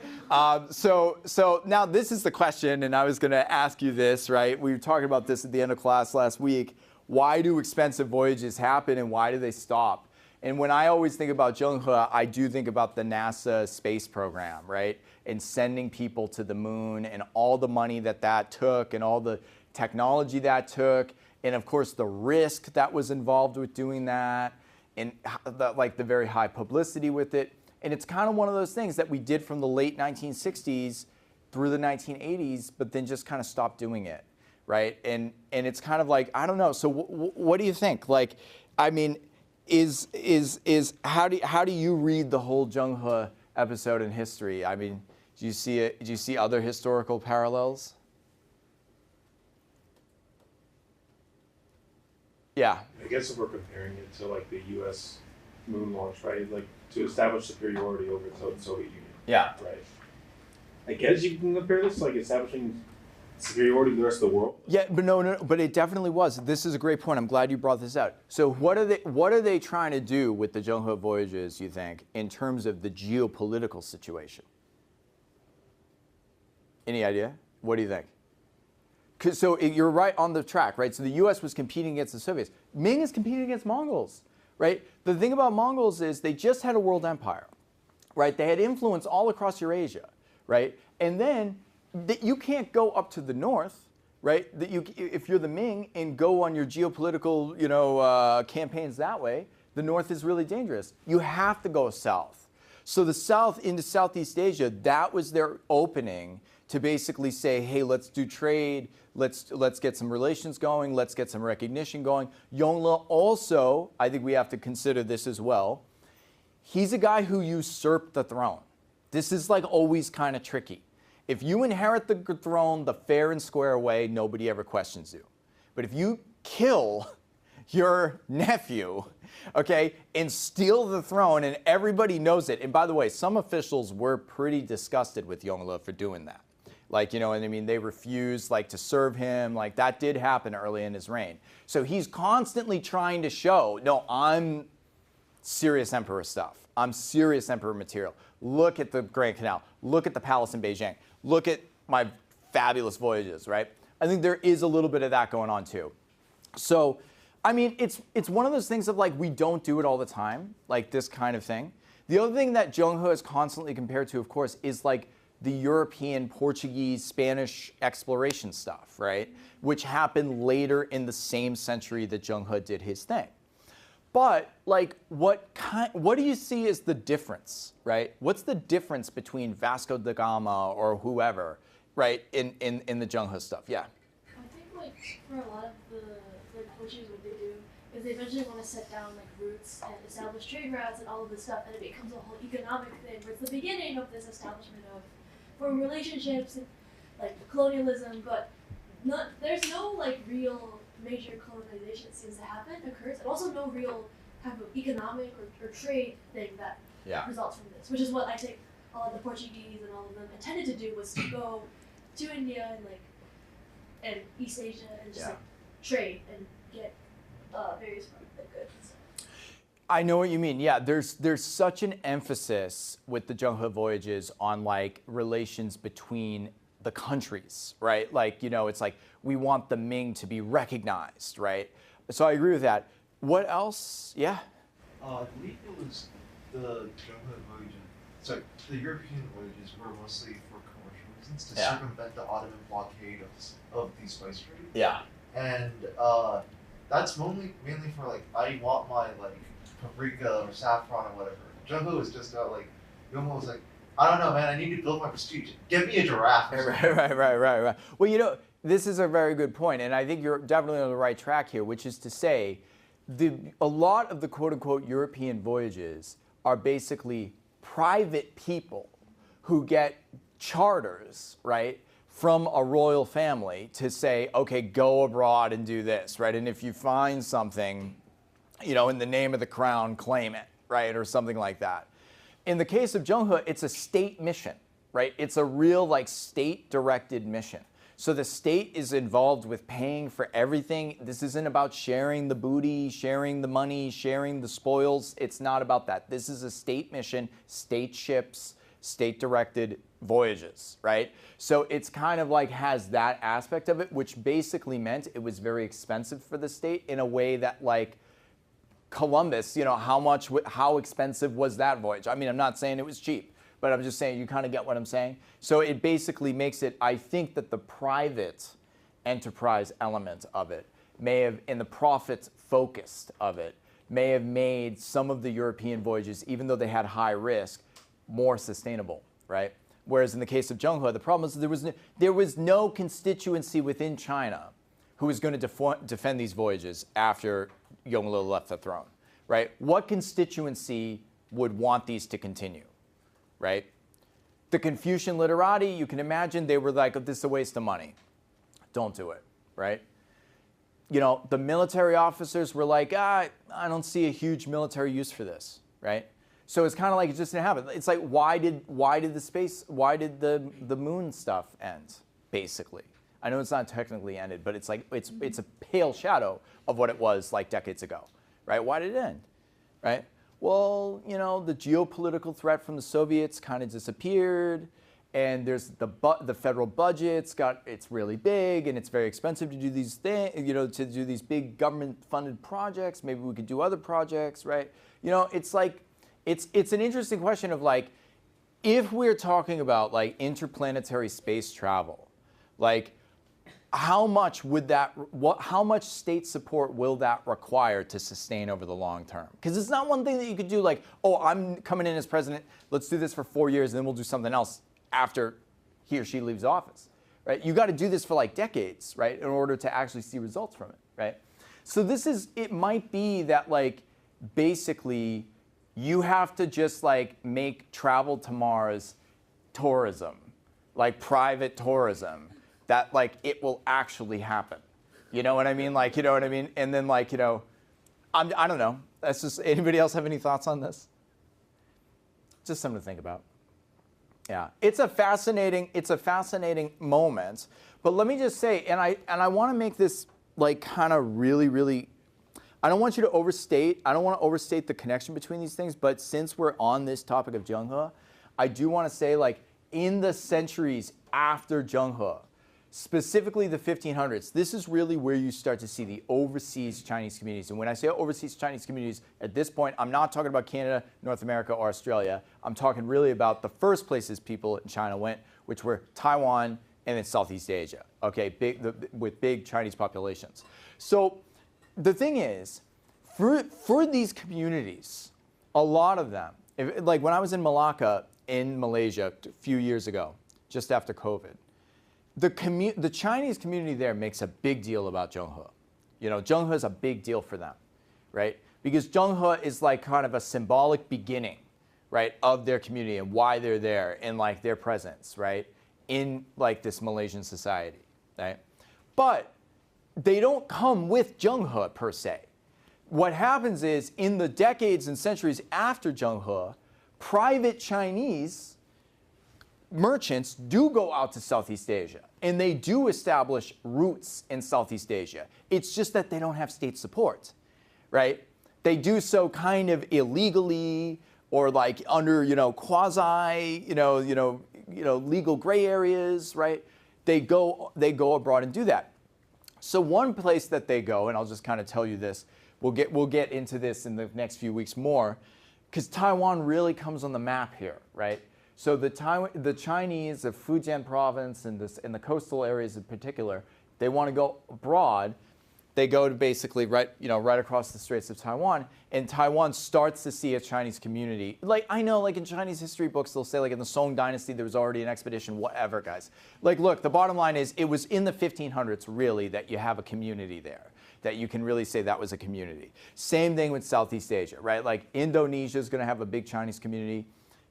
So now this is the question, and I was going to ask you this, right? We were talking about this at the end of class last week. Why do expensive voyages happen, and why do they stop? And when I always think about Zheng He, I do think about the NASA space program, right? And sending people to the moon and all the money that took and all the technology that took. And of course, the risk that was involved with doing that and the very high publicity with it. And it's kind of one of those things that we did from the late 1960s through the 1980s, but then just kind of stopped doing it, right? And it's kind of like, I don't know. So what do you think? Like, I mean, how do you read the whole Zheng He episode in history? I mean, do you see it? Do you see other historical parallels? Yeah. I guess if we're comparing it to like the U.S. moon launch, right? Like to establish superiority over the Soviet Union. Yeah. Right. I guess you can compare this to like establishing superiority to the rest of the world. Yeah, but no, but it definitely was. This is a great point. I'm glad you brought this out. So what are they trying to do with the Zheng He voyages, you think, in terms of the geopolitical situation? Any idea? What do you think? So you're right on the track, right? So the U.S. was competing against the Soviets. Ming is competing against Mongols, right? The thing about Mongols is they just had a world empire, right? They had influence all across Eurasia, right? And then you can't go up to the north, right? If you're the Ming and go on your geopolitical, campaigns that way, the north is really dangerous. You have to go south. So the south into Southeast Asia, that was their opening to basically say, hey, let's do trade, let's get some relations going, let's get some recognition going. Yongle also, I think we have to consider this as well. He's a guy who usurped the throne. This is like always kind of tricky. If you inherit the throne the fair and square way, nobody ever questions you. But if you kill your nephew, okay, and steal the throne, and everybody knows it, and by the way, some officials were pretty disgusted with Yongle for doing that. Like, and I mean, they refused to serve him. Like, that did happen early in his reign. So he's constantly trying to show, no, I'm serious emperor stuff. I'm serious emperor material. Look at the Grand Canal. Look at the palace in Beijing. Look at my fabulous voyages, right? I think there is a little bit of that going on too. So, I mean, it's one of those things of we don't do it all the time, like this kind of thing. The other thing that Zheng He is constantly compared to, of course, is the European, Portuguese, Spanish exploration stuff, right? Which happened later in the same century that Zheng He did his thing. But what do you see as the difference, right? What's the difference between Vasco da Gama or whoever, right, in the Zheng He stuff? Yeah. I think for a lot of the Portuguese, what they do is they eventually want to set down roots and establish trade routes and all of this stuff, and it becomes a whole economic thing. Where it's the beginning of this establishment of foreign relationships and colonialism, but there's no real major colonization that seems to occurs, and also no real type of economic or trade thing that results from this, which is what I think all of the Portuguese and all of them intended to do, was to go to India and East Asia and just trade and get various goods. I know what you mean. Yeah, there's such an emphasis with the Zheng He voyages on relations between the countries, right? It's we want the Ming to be recognized, right? So I agree with that. What else? Yeah. I believe it was the Zheng He voyages. So the European voyages were mostly for commercial reasons to circumvent the Ottoman blockade of the spice trade. Yeah. And that's mainly for I want my paprika or saffron or whatever. Zheng He was just Yongle was I don't know, man, I need to build my prestige. Give me a giraffe. Right. Well, this is a very good point, and I think you're definitely on the right track here, which is to say, a lot of the quote-unquote European voyages are basically private people who get charters, right, from a royal family to say, okay, go abroad and do this, right? And if you find something, in the name of the crown, claim it, right, or something like that. In the case of Zheng He, it's a state mission, right? It's a real state-directed mission. So the state is involved with paying for everything. This isn't about sharing the booty, sharing the money, sharing the spoils. It's not about that. This is a state mission, state ships, state-directed voyages, right? So it's kind of like has that aspect of it, which basically meant it was very expensive for the state in a way that like Columbus, you know, how expensive was that voyage? I mean, I'm not saying it was cheap, but I'm just saying you kind of get what I'm saying. So it basically makes it, I think that the private enterprise element of it may have, and the profit focused of it, may have made some of the European voyages, even though they had high risk, more sustainable, right? Whereas in the case of Zheng He, the problem is there was no constituency within China who was going to defend these voyages after Yongle left the throne, right? What constituency would want these to continue, right? The Confucian literati, you can imagine they were like, this is a waste of money. Don't do it, right? You know, the military officers were like, I don't see a huge military use for this, right? So it's kind of like it just didn't happen. It's like, why did the moon stuff end, basically? I know it's not technically ended, but it's like, it's a pale shadow of what it was like decades ago, right? Why did it end, right? Well, you know, the geopolitical threat from the Soviets kind of disappeared, and there's the federal budget's it's really big, and it's very expensive to do these things, you know, to do these big government-funded projects. Maybe we could do other projects, right? You know, it's like, it's an interesting question of like, if we're talking about like interplanetary space travel, like, how much state support will that require to sustain over the long term? Because it's not one thing that you could do like, oh, I'm coming in as president, let's do this for 4 years, and then we'll do something else after he or she leaves office, right? You got to do this for like decades, right, in order to actually see results from it, right? So it might be that like, basically, you have to just like make travel to Mars tourism, like private tourism, that like it will actually happen. You know what I mean? Like, you know what I mean? And then like, you know, I don't know. That's just, anybody else have any thoughts on this? Just something to think about. Yeah, it's a fascinating moment. But let me just say, and I want to make this like kind of really, really, I don't want you to overstate, I don't want to overstate the connection between these things, but since we're on this topic of Zheng He, I do want to say like in the centuries after Zheng He, specifically the 1500s, this is really where you start to see the overseas Chinese communities. And when I say overseas Chinese communities, at this point, I'm not talking about Canada, North America, or Australia. I'm talking really about the first places people in China went, which were Taiwan and then Southeast Asia, okay, with big Chinese populations. So the thing is, for these communities, a lot of them, like when I was in Malacca in Malaysia a few years ago, just after COVID, the Chinese community there makes a big deal about Zheng He. You know, Zheng He is a big deal for them, right? Because Zheng He is like kind of a symbolic beginning, right, of their community and why they're there and like their presence, right, in like this Malaysian society, right? But they don't come with Zheng He per se. What happens is in the decades and centuries after Zheng He, private Chinese merchants do go out to Southeast Asia, and they do establish roots in Southeast Asia. It's just that they don't have state support, right? They do so kind of illegally or like under, you know, quasi, legal gray areas, right? They go abroad and do that. So one place that they go, and I'll just kind of tell you this, we'll get into this in the next few weeks more, because Taiwan really comes on the map here, right? So the Chinese of Fujian province and the coastal areas in particular, they want to go abroad. They go to basically right across the Straits of Taiwan, and Taiwan starts to see a Chinese community. Like I know, like in Chinese history books, they'll say like in the Song Dynasty there was already an expedition, whatever, guys. Like, look, the bottom line is it was in the 1500s really that you have a community there, that you can really say that was a community. Same thing with Southeast Asia, right? Like Indonesia is going to have a big Chinese community.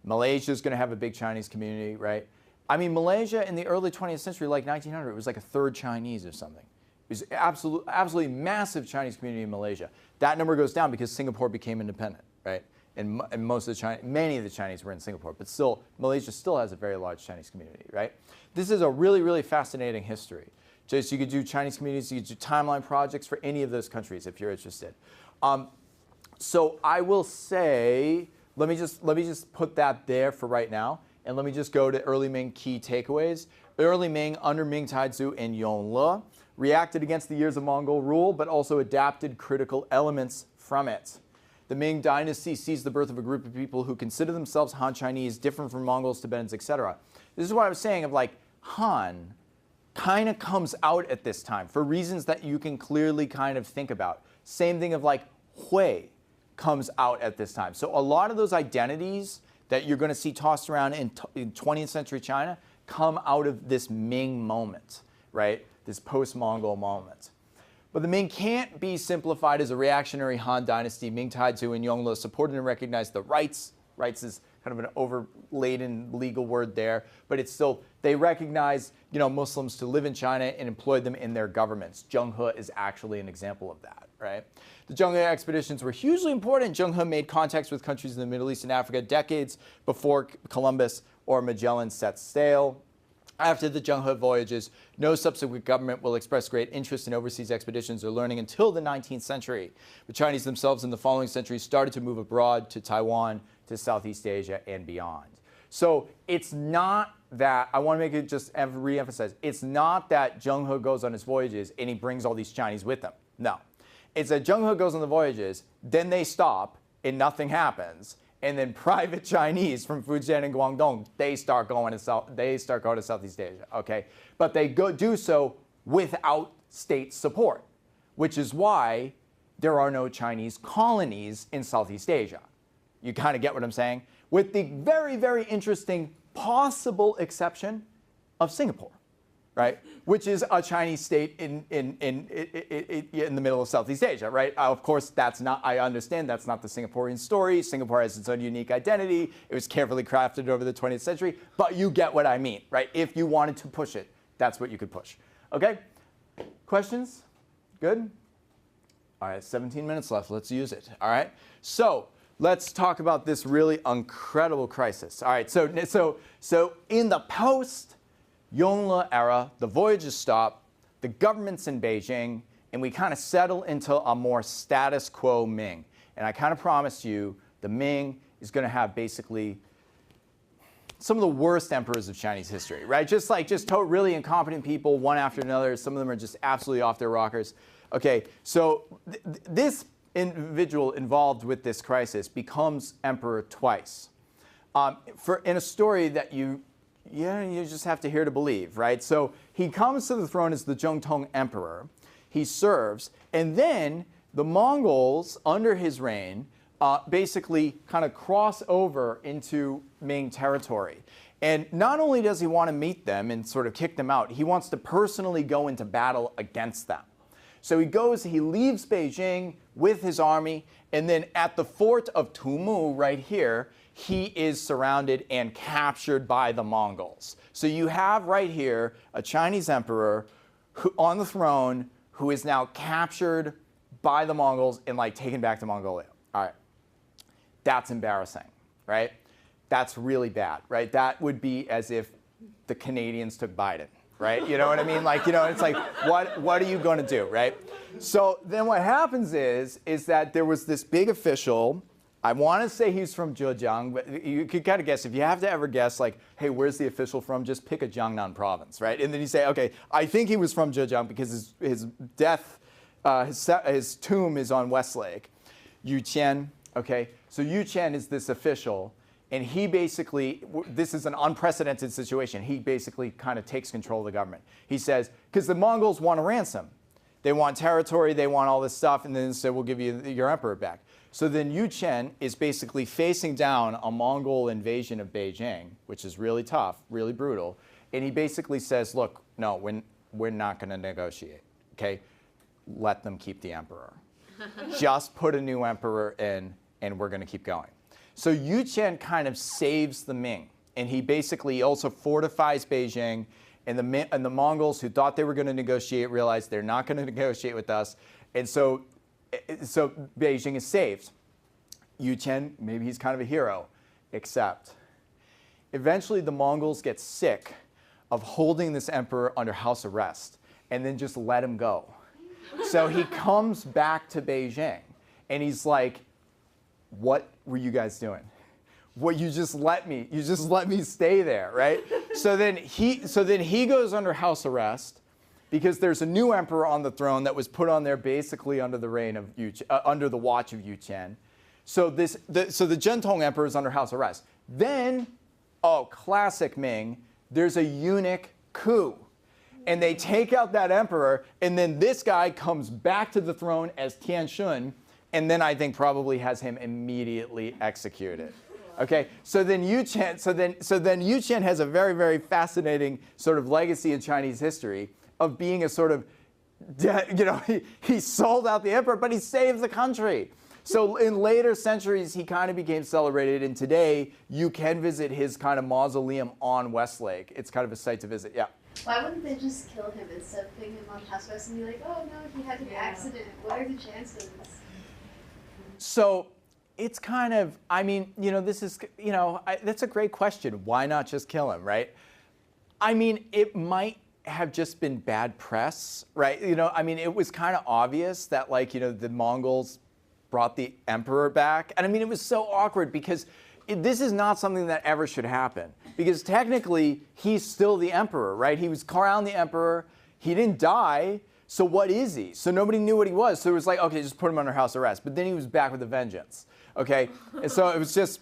Malaysia is going to have a big Chinese community, right? I mean, Malaysia in the early 20th century, like 1900, it was like a third Chinese or something. It was absolutely massive Chinese community in Malaysia. That number goes down because Singapore became independent, right? and many of the Chinese were in Singapore, but still, Malaysia still has a very large Chinese community, right? This is a really, really fascinating history. Just, you could do Chinese communities, you could do timeline projects for any of those countries if you're interested. So I will say, let me just put that there for right now, and let me just go to early Ming key takeaways. Early Ming, under Ming Taizu and Yongle, reacted against the years of Mongol rule, but also adapted critical elements from it. The Ming Dynasty sees the birth of a group of people who consider themselves Han Chinese, different from Mongols, Tibetans, etc. This is what I was saying of like Han kind of comes out at this time for reasons that you can clearly kind of think about. Same thing of like Hui comes out at this time. So a lot of those identities that you're going to see tossed around in 20th century China come out of this Ming moment, right? This post-Mongol moment. But the Ming can't be simplified as a reactionary Han dynasty. Ming Taizu and Yongle supported and recognized the rights. Rights is kind of an overladen legal word there, but it's still, they recognize, Muslims to live in China and employed them in their governments. Zheng He is actually an example of that, right? The Zheng He expeditions were hugely important. Zheng He made contacts with countries in the Middle East and Africa decades before Columbus or Magellan set sail. After the Zheng He voyages, no subsequent government will express great interest in overseas expeditions or learning until the 19th century. The Chinese themselves in the following centuries started to move abroad to Taiwan, to Southeast Asia, and beyond. So it's not that, I want to make it just re-emphasize, it's not that Zheng He goes on his voyages and he brings all these Chinese with him. No. It's that Zheng He goes on the voyages, then they stop, and nothing happens. And then private Chinese from Fujian and Guangdong, they start going to Southeast Asia, okay? But they do so without state support, which is why there are no Chinese colonies in Southeast Asia. You kind of get what I'm saying? With the very, very interesting possible exception of Singapore, right? Which is a Chinese state in the middle of Southeast Asia, right? Of course, that's not, I understand that's not the Singaporean story. Singapore has its own unique identity. It was carefully crafted over the 20th century, but you get what I mean, right? If you wanted to push it, that's what you could push. Okay? Questions? Good? All right, 17 minutes left. Let's use it, all right? So let's talk about this really incredible crisis. All right, so in the post-Yongle era, the voyages stop, the government's in Beijing, and we kind of settle into a more status quo Ming. And I kind of promised you the Ming is going to have basically some of the worst emperors of Chinese history, right? Just really incompetent people, one after another. Some of them are just absolutely off their rockers. Okay, so this individual involved with this crisis becomes emperor twice. In a story that you just have to hear to believe, right? So he comes to the throne as the Zhongtong emperor. He serves, and then the Mongols, under his reign, basically kind of cross over into Ming territory. And not only does he want to meet them and sort of kick them out, he wants to personally go into battle against them. So he leaves Beijing with his army, and then at the fort of Tumu right here, he is surrounded and captured by the Mongols. So you have right here a Chinese emperor on the throne who is now captured by the Mongols and taken back to Mongolia. All right, that's embarrassing, right? That's really bad, right? That would be as if the Canadians took Biden. Right? You know what I mean? It's like, what are you going to do, right? So then what happens is that there was this big official. I want to say he's from Zhejiang, but you could kind of guess. If you have to ever guess, hey, where's the official from? Just pick a Jiangnan province, right? And then you say, okay, I think he was from Zhejiang because his tomb is on Westlake. Yu Qian, okay? So Yu Qian is this official. And he basically, this is an unprecedented situation. He basically kind of takes control of the government. He says, because the Mongols want a ransom. They want territory, they want all this stuff, and then say, we'll give you your emperor back. So then Yu Qian is basically facing down a Mongol invasion of Beijing, which is really tough, really brutal. And he basically says, look, no, we're not going to negotiate, okay? Let them keep the emperor. Just put a new emperor in, and we're going to keep going. So Yu Qian kind of saves the Ming, and he basically also fortifies Beijing, and the Mongols who thought they were going to negotiate realized they're not going to negotiate with us, and so Beijing is saved. Yu Qian, maybe he's kind of a hero, except eventually the Mongols get sick of holding this emperor under house arrest and then just let him go. So he comes back to Beijing and he's like, what were you guys doing? Well, you just let me stay there, right? So then he goes under house arrest because there's a new emperor on the throne that was put on there basically under the reign of under the watch of Yu Qian. So the Zhentong emperor is under house arrest. Then, classic Ming, there's a eunuch coup. And they take out that emperor, and then this guy comes back to the throne as Tianshun, and then I think probably has him immediately executed. Okay, so then Yu Qian has a very, very fascinating sort of legacy in Chinese history of being a sort of, he sold out the emperor, but he saved the country. So in later centuries, he kind of became celebrated, and today you can visit his kind of mausoleum on Westlake. It's kind of a site to visit. Yeah. Why wouldn't they just kill him instead of putting him on house arrest and be like, oh no, he had an accident. What are the chances? So it's kind of, this is, that's a great question. Why not just kill him, right? I mean, it might have just been bad press, right? It was kind of obvious that, the Mongols brought the emperor back. And it was so awkward because this is not something that ever should happen. Because technically, he's still the emperor, right? He was crowned the emperor. He didn't die. So what is he? So nobody knew what he was. So it was like, okay, just put him under house arrest. But then he was back with a vengeance. Okay, and so it was just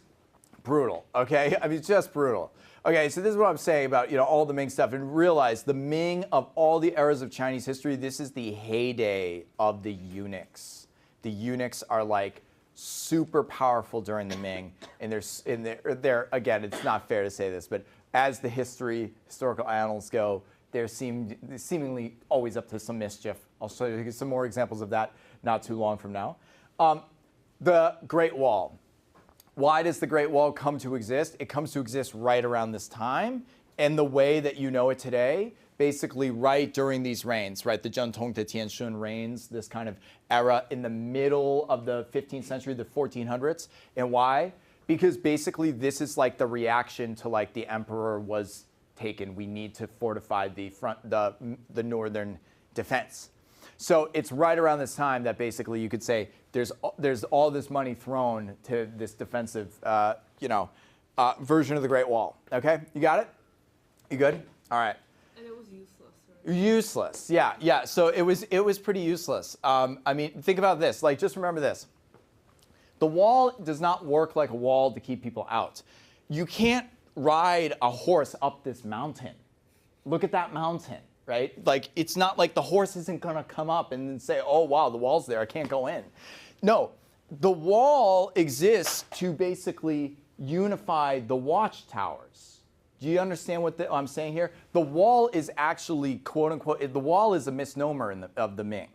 brutal, okay? Just brutal. Okay, so this is what I'm saying about, all the Ming stuff. And realize the Ming, of all the eras of Chinese history, this is the heyday of the eunuchs. The eunuchs are super powerful during the Ming. And they're again, it's not fair to say this, but as the historical annals go, they're seemingly always up to some mischief. I'll show you some more examples of that not too long from now. The Great Wall. Why does the Great Wall come to exist? It comes to exist right around this time, and the way that you know it today, basically right during these reigns, right? The Zhentong to Tianshun reigns, this kind of era in the middle of the 15th century, the 1400s. And why? Because basically this is the reaction to the emperor was taken. We need to fortify the northern defense. So it's right around this time that basically you could say there's all this money thrown to this defensive, version of the Great Wall. Okay, you got it? You good? All right. And it was useless, right? Useless, yeah. So it was pretty useless. Think about this. Just remember this. The wall does not work like a wall to keep people out. You can't ride a horse up this mountain. Look at that mountain. Right? It's not like the horse isn't going to come up and then say, oh, wow, the wall's there. I can't go in. No, the wall exists to basically unify the watchtowers. Do you understand what I'm saying here? The wall is actually, quote unquote, the wall is a misnomer of the Ming.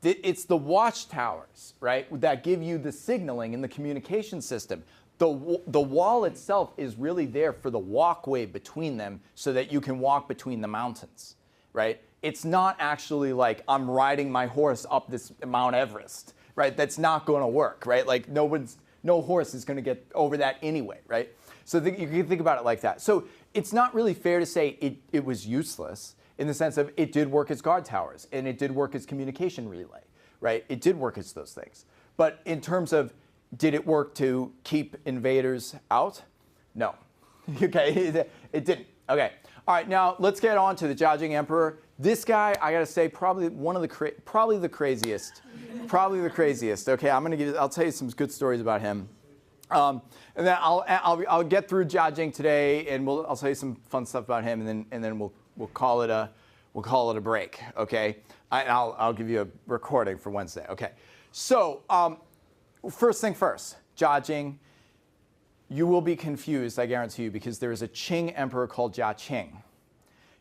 It's the watchtowers, right, that give you the signaling in the communication system. The wall itself is really there for the walkway between them so that you can walk between the mountains. Right? It's not actually I'm riding my horse up this Mount Everest, right? That's not going to work, right? No horse is going to get over that anyway, right? So you can think about it like that. So it's not really fair to say it was useless in the sense of it did work as guard towers and it did work as communication relay, right? It did work as those things. But in terms of did it work to keep invaders out? No. Okay, it didn't. Okay. All right, now let's get on to the Jiajing Emperor. This guy, I gotta say, probably the craziest. Probably the craziest. Okay, I'll tell you some good stories about him, and then I'll get through Jiajing today, and I'll tell you some fun stuff about him, and then we'll call it a break. Okay, I'll give you a recording for Wednesday. Okay, so first thing first, Jiajing. You will be confused, I guarantee you, because there is a Qing emperor called Jia Qing.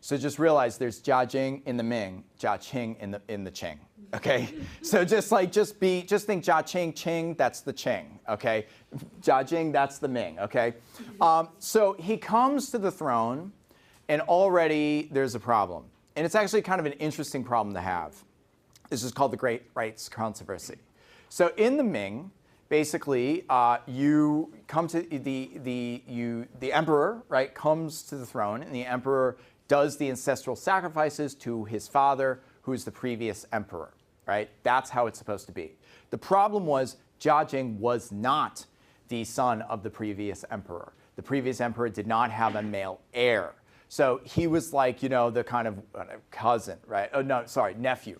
So just realize there's Jiajing in the Ming, Jia Qing in the Qing. Okay? So just think Jia Qing, that's the Qing. Okay? Jiajing, that's the Ming. Okay? So he comes to the throne, and already there's a problem. And it's actually kind of an interesting problem to have. This is called the Great Rights Controversy. So in the Ming, basically you come to the emperor, right, comes to the throne, and the emperor does the ancestral sacrifices to his father, who's the previous emperor, right? That's how it's supposed to be. The problem was Zheng was not the son of the previous emperor. The previous emperor did not have a male heir. So he was like, the kind of cousin, right? Oh, no, sorry, nephew.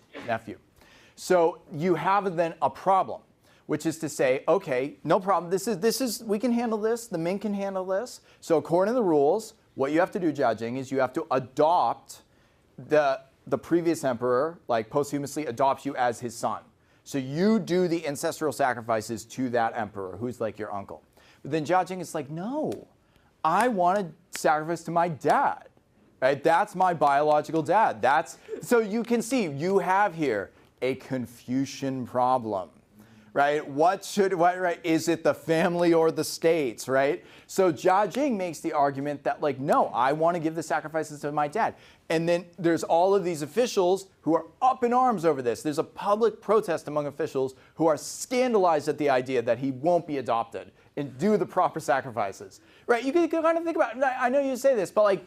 So you have then a problem, which is to say, okay, no problem. This is we can handle this. The Ming can handle this. So according to the rules, what you have to do, Zheng, is you have to adopt the previous emperor, like posthumously adopts you as his son. So you do the ancestral sacrifices to that emperor, who's like your uncle. But then Zheng is like, no, I want to sacrifice to my dad. Right? That's my biological dad. So you can see you have here a Confucian problem. Right? Right? Is it the family or the states, right? So Zheng makes the argument that, like, no, I want to give the sacrifices to my dad. And then there's all of these officials who are up in arms over this. There's a public protest among officials who are scandalized at the idea that he won't be adopted and do the proper sacrifices, right? You can kind of think about it. I know you say this, but like,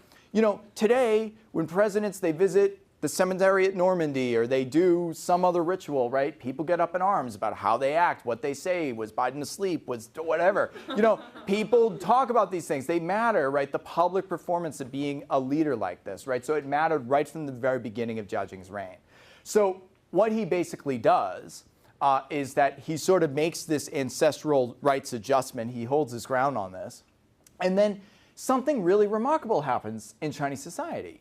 today when presidents, they visit the cemetery at Normandy, or they do some other ritual, right? People get up in arms about how they act, what they say. Was Biden asleep? Was whatever. People talk about these things. They matter, right? The public performance of being a leader like this, right? So it mattered right from the very beginning of Zheng's reign. So what he basically does is that he sort of makes this ancestral rights adjustment. He holds his ground on this. And then something really remarkable happens in Chinese society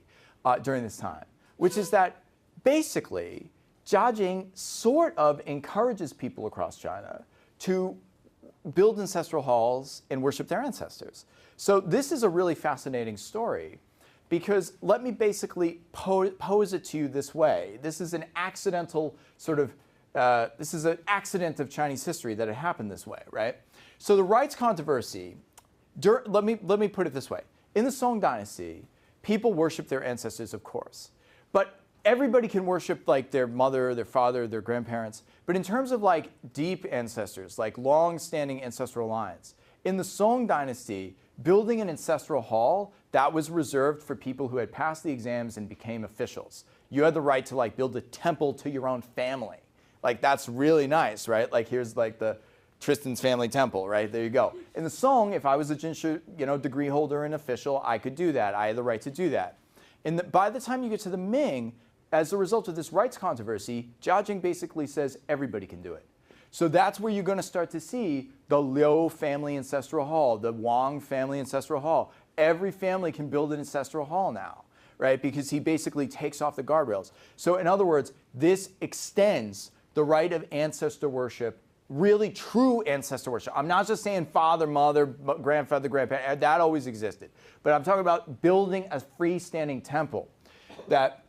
during this time, which is that basically Zheng sort of encourages people across China to build ancestral halls and worship their ancestors. So this is a really fascinating story, because let me basically pose it to you this way. This is an accidental sort of, this is an accident of Chinese history that it happened this way, right? So the rights controversy, let me put it this way. In the Song Dynasty, people worship their ancestors, of course. But everybody can worship like their mother, their father, their grandparents. But in terms of like deep ancestors, like long-standing ancestral lines, in the Song Dynasty, building an ancestral hall, that was reserved for people who had passed the exams and became officials. You had the right to like build a temple to your own family. Like that's really nice, right? Like here's like the Tristan's family temple, right? There you go. In the Song, if I was a Jinshu, degree holder and official, I could do that. I had the right to do that. And by the time you get to the Ming, as a result of this rights controversy, Zheng basically says everybody can do it. So that's where you're going to start to see the Liu family ancestral hall, the Wang family ancestral hall. Every family can build an ancestral hall now, right? Because he basically takes off the guardrails. So in other words, this extends the right of ancestor worship, really true ancestor worship. I'm not just saying father, mother, grandfather, grandparent. That always existed. But I'm talking about building a freestanding temple that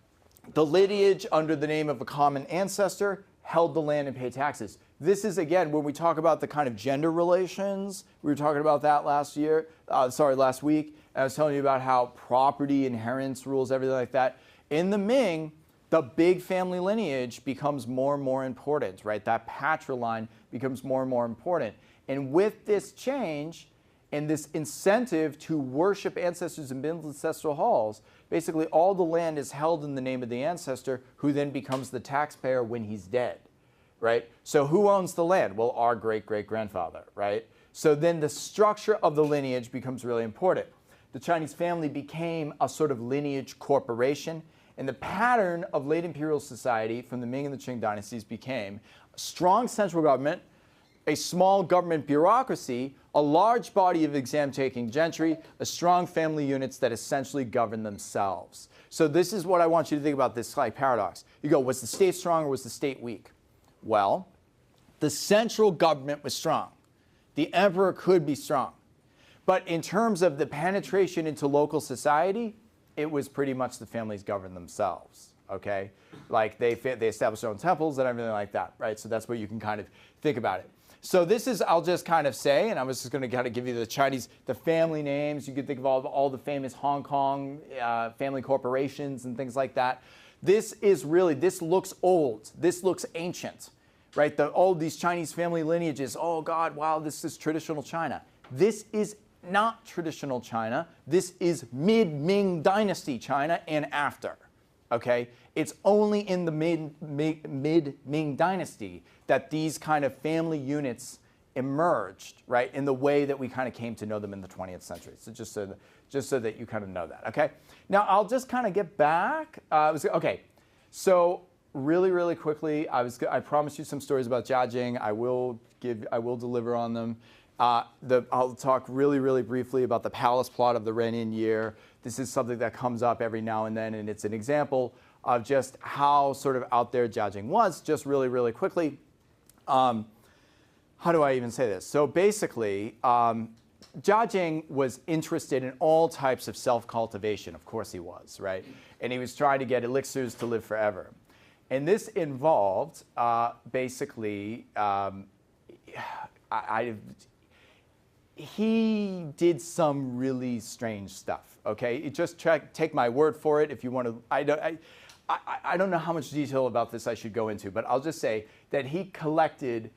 the lineage under the name of a common ancestor held the land and paid taxes. This is, again, when we talk about the kind of gender relations, we were talking about that last week. I was telling you about how property, inheritance rules, everything like that. In the Ming, the big family lineage becomes more and more important, right? That patriline becomes more and more important. And with this change and this incentive to worship ancestors and build ancestral halls, basically all the land is held in the name of the ancestor, who then becomes the taxpayer when he's dead, right? So who owns the land? Well, our great-great-grandfather, right? So then the structure of the lineage becomes really important. The Chinese family became a sort of lineage corporation. And the pattern of late imperial society from the Ming and the Qing dynasties became a strong central government, a small government bureaucracy, a large body of exam-taking gentry, a strong family units that essentially govern themselves. So this is what I want you to think about, this slight paradox. You go, was the state strong or was the state weak? Well, the central government was strong. The emperor could be strong. But in terms of the penetration into local society, it was pretty much the families governed themselves, okay? Like they established their own temples and everything like that, right? So that's where you can kind of think about it. So this is, I'll just kind of say, and I was just going to kind of give you the family names. You could think of all the famous Hong Kong family corporations and things like that. This is really, this looks old. This looks ancient. right? All these Chinese family lineages, oh God, wow, this is traditional China. This is not traditional China. This is mid-Ming Dynasty China and after, okay? It's only in the mid-Ming Dynasty that these kind of family units emerged, right, in the way that we kind of came to know them in the 20th century. So just so that you kind of know that, okay? Now, I'll just kind of get back. Okay, so really quickly, I promised you some stories about Jiajing. I will deliver on them. I'll talk really briefly about the palace plot of the Renyin year. This is something that comes up every now and then, and it's an example of just how sort of out there Jiajing was, just really quickly. How do I even say this? So basically, Jiajing was interested in all types of self-cultivation. Of course he was, right? And he was trying to get elixirs to live forever. And this involved basically, he did some really strange stuff, okay? Just take my word for it if you want to. I don't know how much detail about this I should go into, but I'll just say that he collected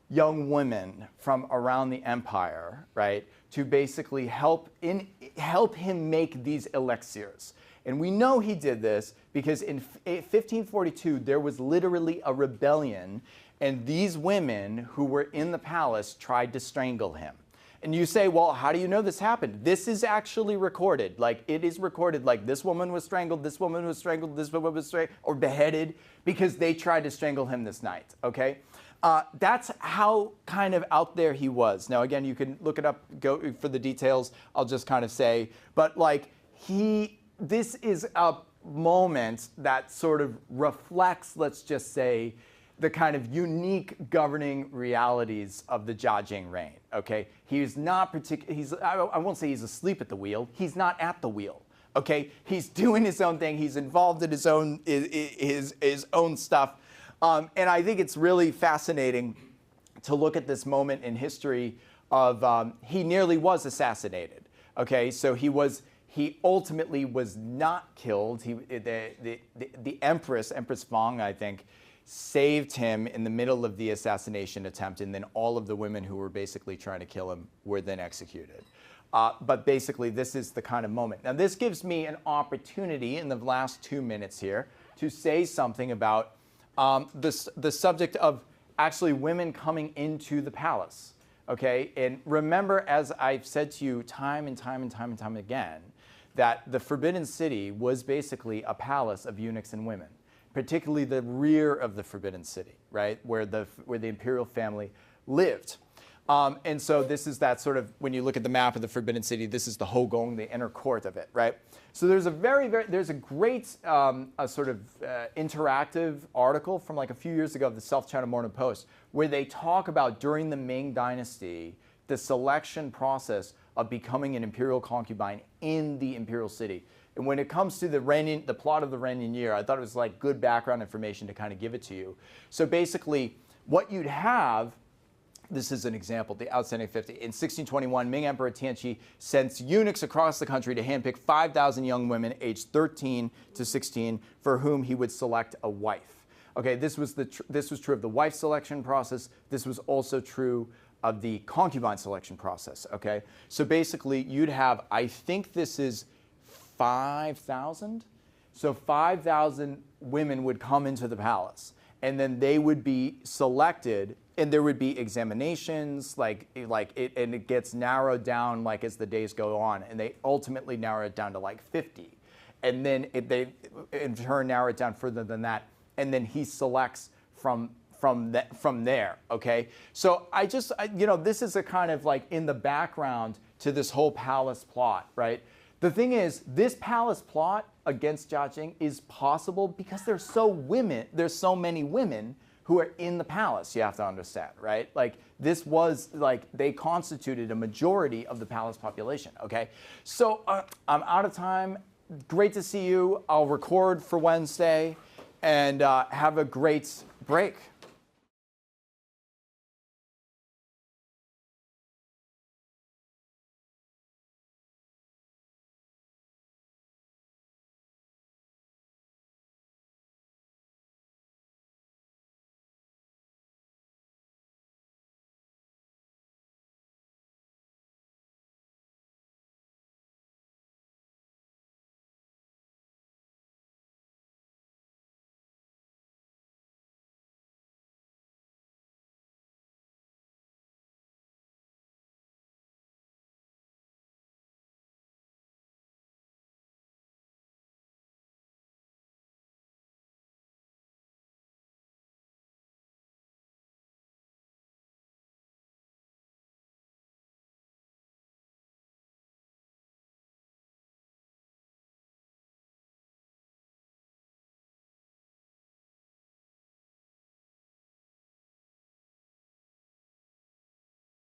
young women from around the empire, right, to basically help him make these elixirs. And we know he did this because in 1542 there was literally a rebellion, and these women who were in the palace tried to strangle him. And you say, well, how do you know this happened? This is actually recorded. Like, it is recorded, like this woman was strangled, this woman was strangled, this woman was strangled, or beheaded because they tried to strangle him this night, okay? That's how kind of out there he was. Now, again, you can look it up, go for the details. I'll just kind of say, but like this is a moment that sort of reflects, let's just say, the kind of unique governing realities of the Jiajing reign. Okay, he's not I won't say he's asleep at the wheel. He's not at the wheel. Okay, he's doing his own thing. He's involved in his own stuff. And I think it's really fascinating to look at this moment in history of he nearly was assassinated. Okay, so he ultimately was not killed. The Empress Fang, I think, saved him in the middle of the assassination attempt, and then all of the women who were basically trying to kill him were then executed. But basically, this is the kind of moment. Now, this gives me an opportunity in the last 2 minutes here to say something about the subject of actually women coming into the palace, okay? And remember, as I've said to you time and time again, that the Forbidden City was basically a palace of eunuchs and women, particularly the rear of the Forbidden City, right, where the imperial family lived. And so this is that sort of, when you look at the map of the Forbidden City, this is the Hogong, the inner court of it, right? So there's a there's a great sort of interactive article from like a few years ago of the South China Morning Post, where they talk about during the Ming Dynasty, the selection process of becoming an imperial concubine in the imperial city. And when it comes to the plot of the Renyin year, I thought it was like good background information to kind of give it to you. So basically, what you'd have, this is an example, the outstanding 50. In 1621, Ming Emperor Tianqi sends eunuchs across the country to handpick 5,000 young women aged 13 to 16 for whom he would select a wife. Okay, this was true of the wife selection process. This was also true of the concubine selection process, okay? So basically, you'd have, I think this is 5,000. So 5,000 women would come into the palace, and then they would be selected, and there would be examinations, and it gets narrowed down like as the days go on, and they ultimately narrow it down to like 50, and then they in turn narrow it down further than that, and then he selects from there. Okay, so this is a kind of like in the background to this whole palace plot, right? The thing is, this palace plot against Jiajing is possible because there's so many women who are in the palace, you have to understand, right? Like, this was, like, they constituted a majority of the palace population, okay? So, I'm out of time. Great to see you. I'll record for Wednesday, and have a great break.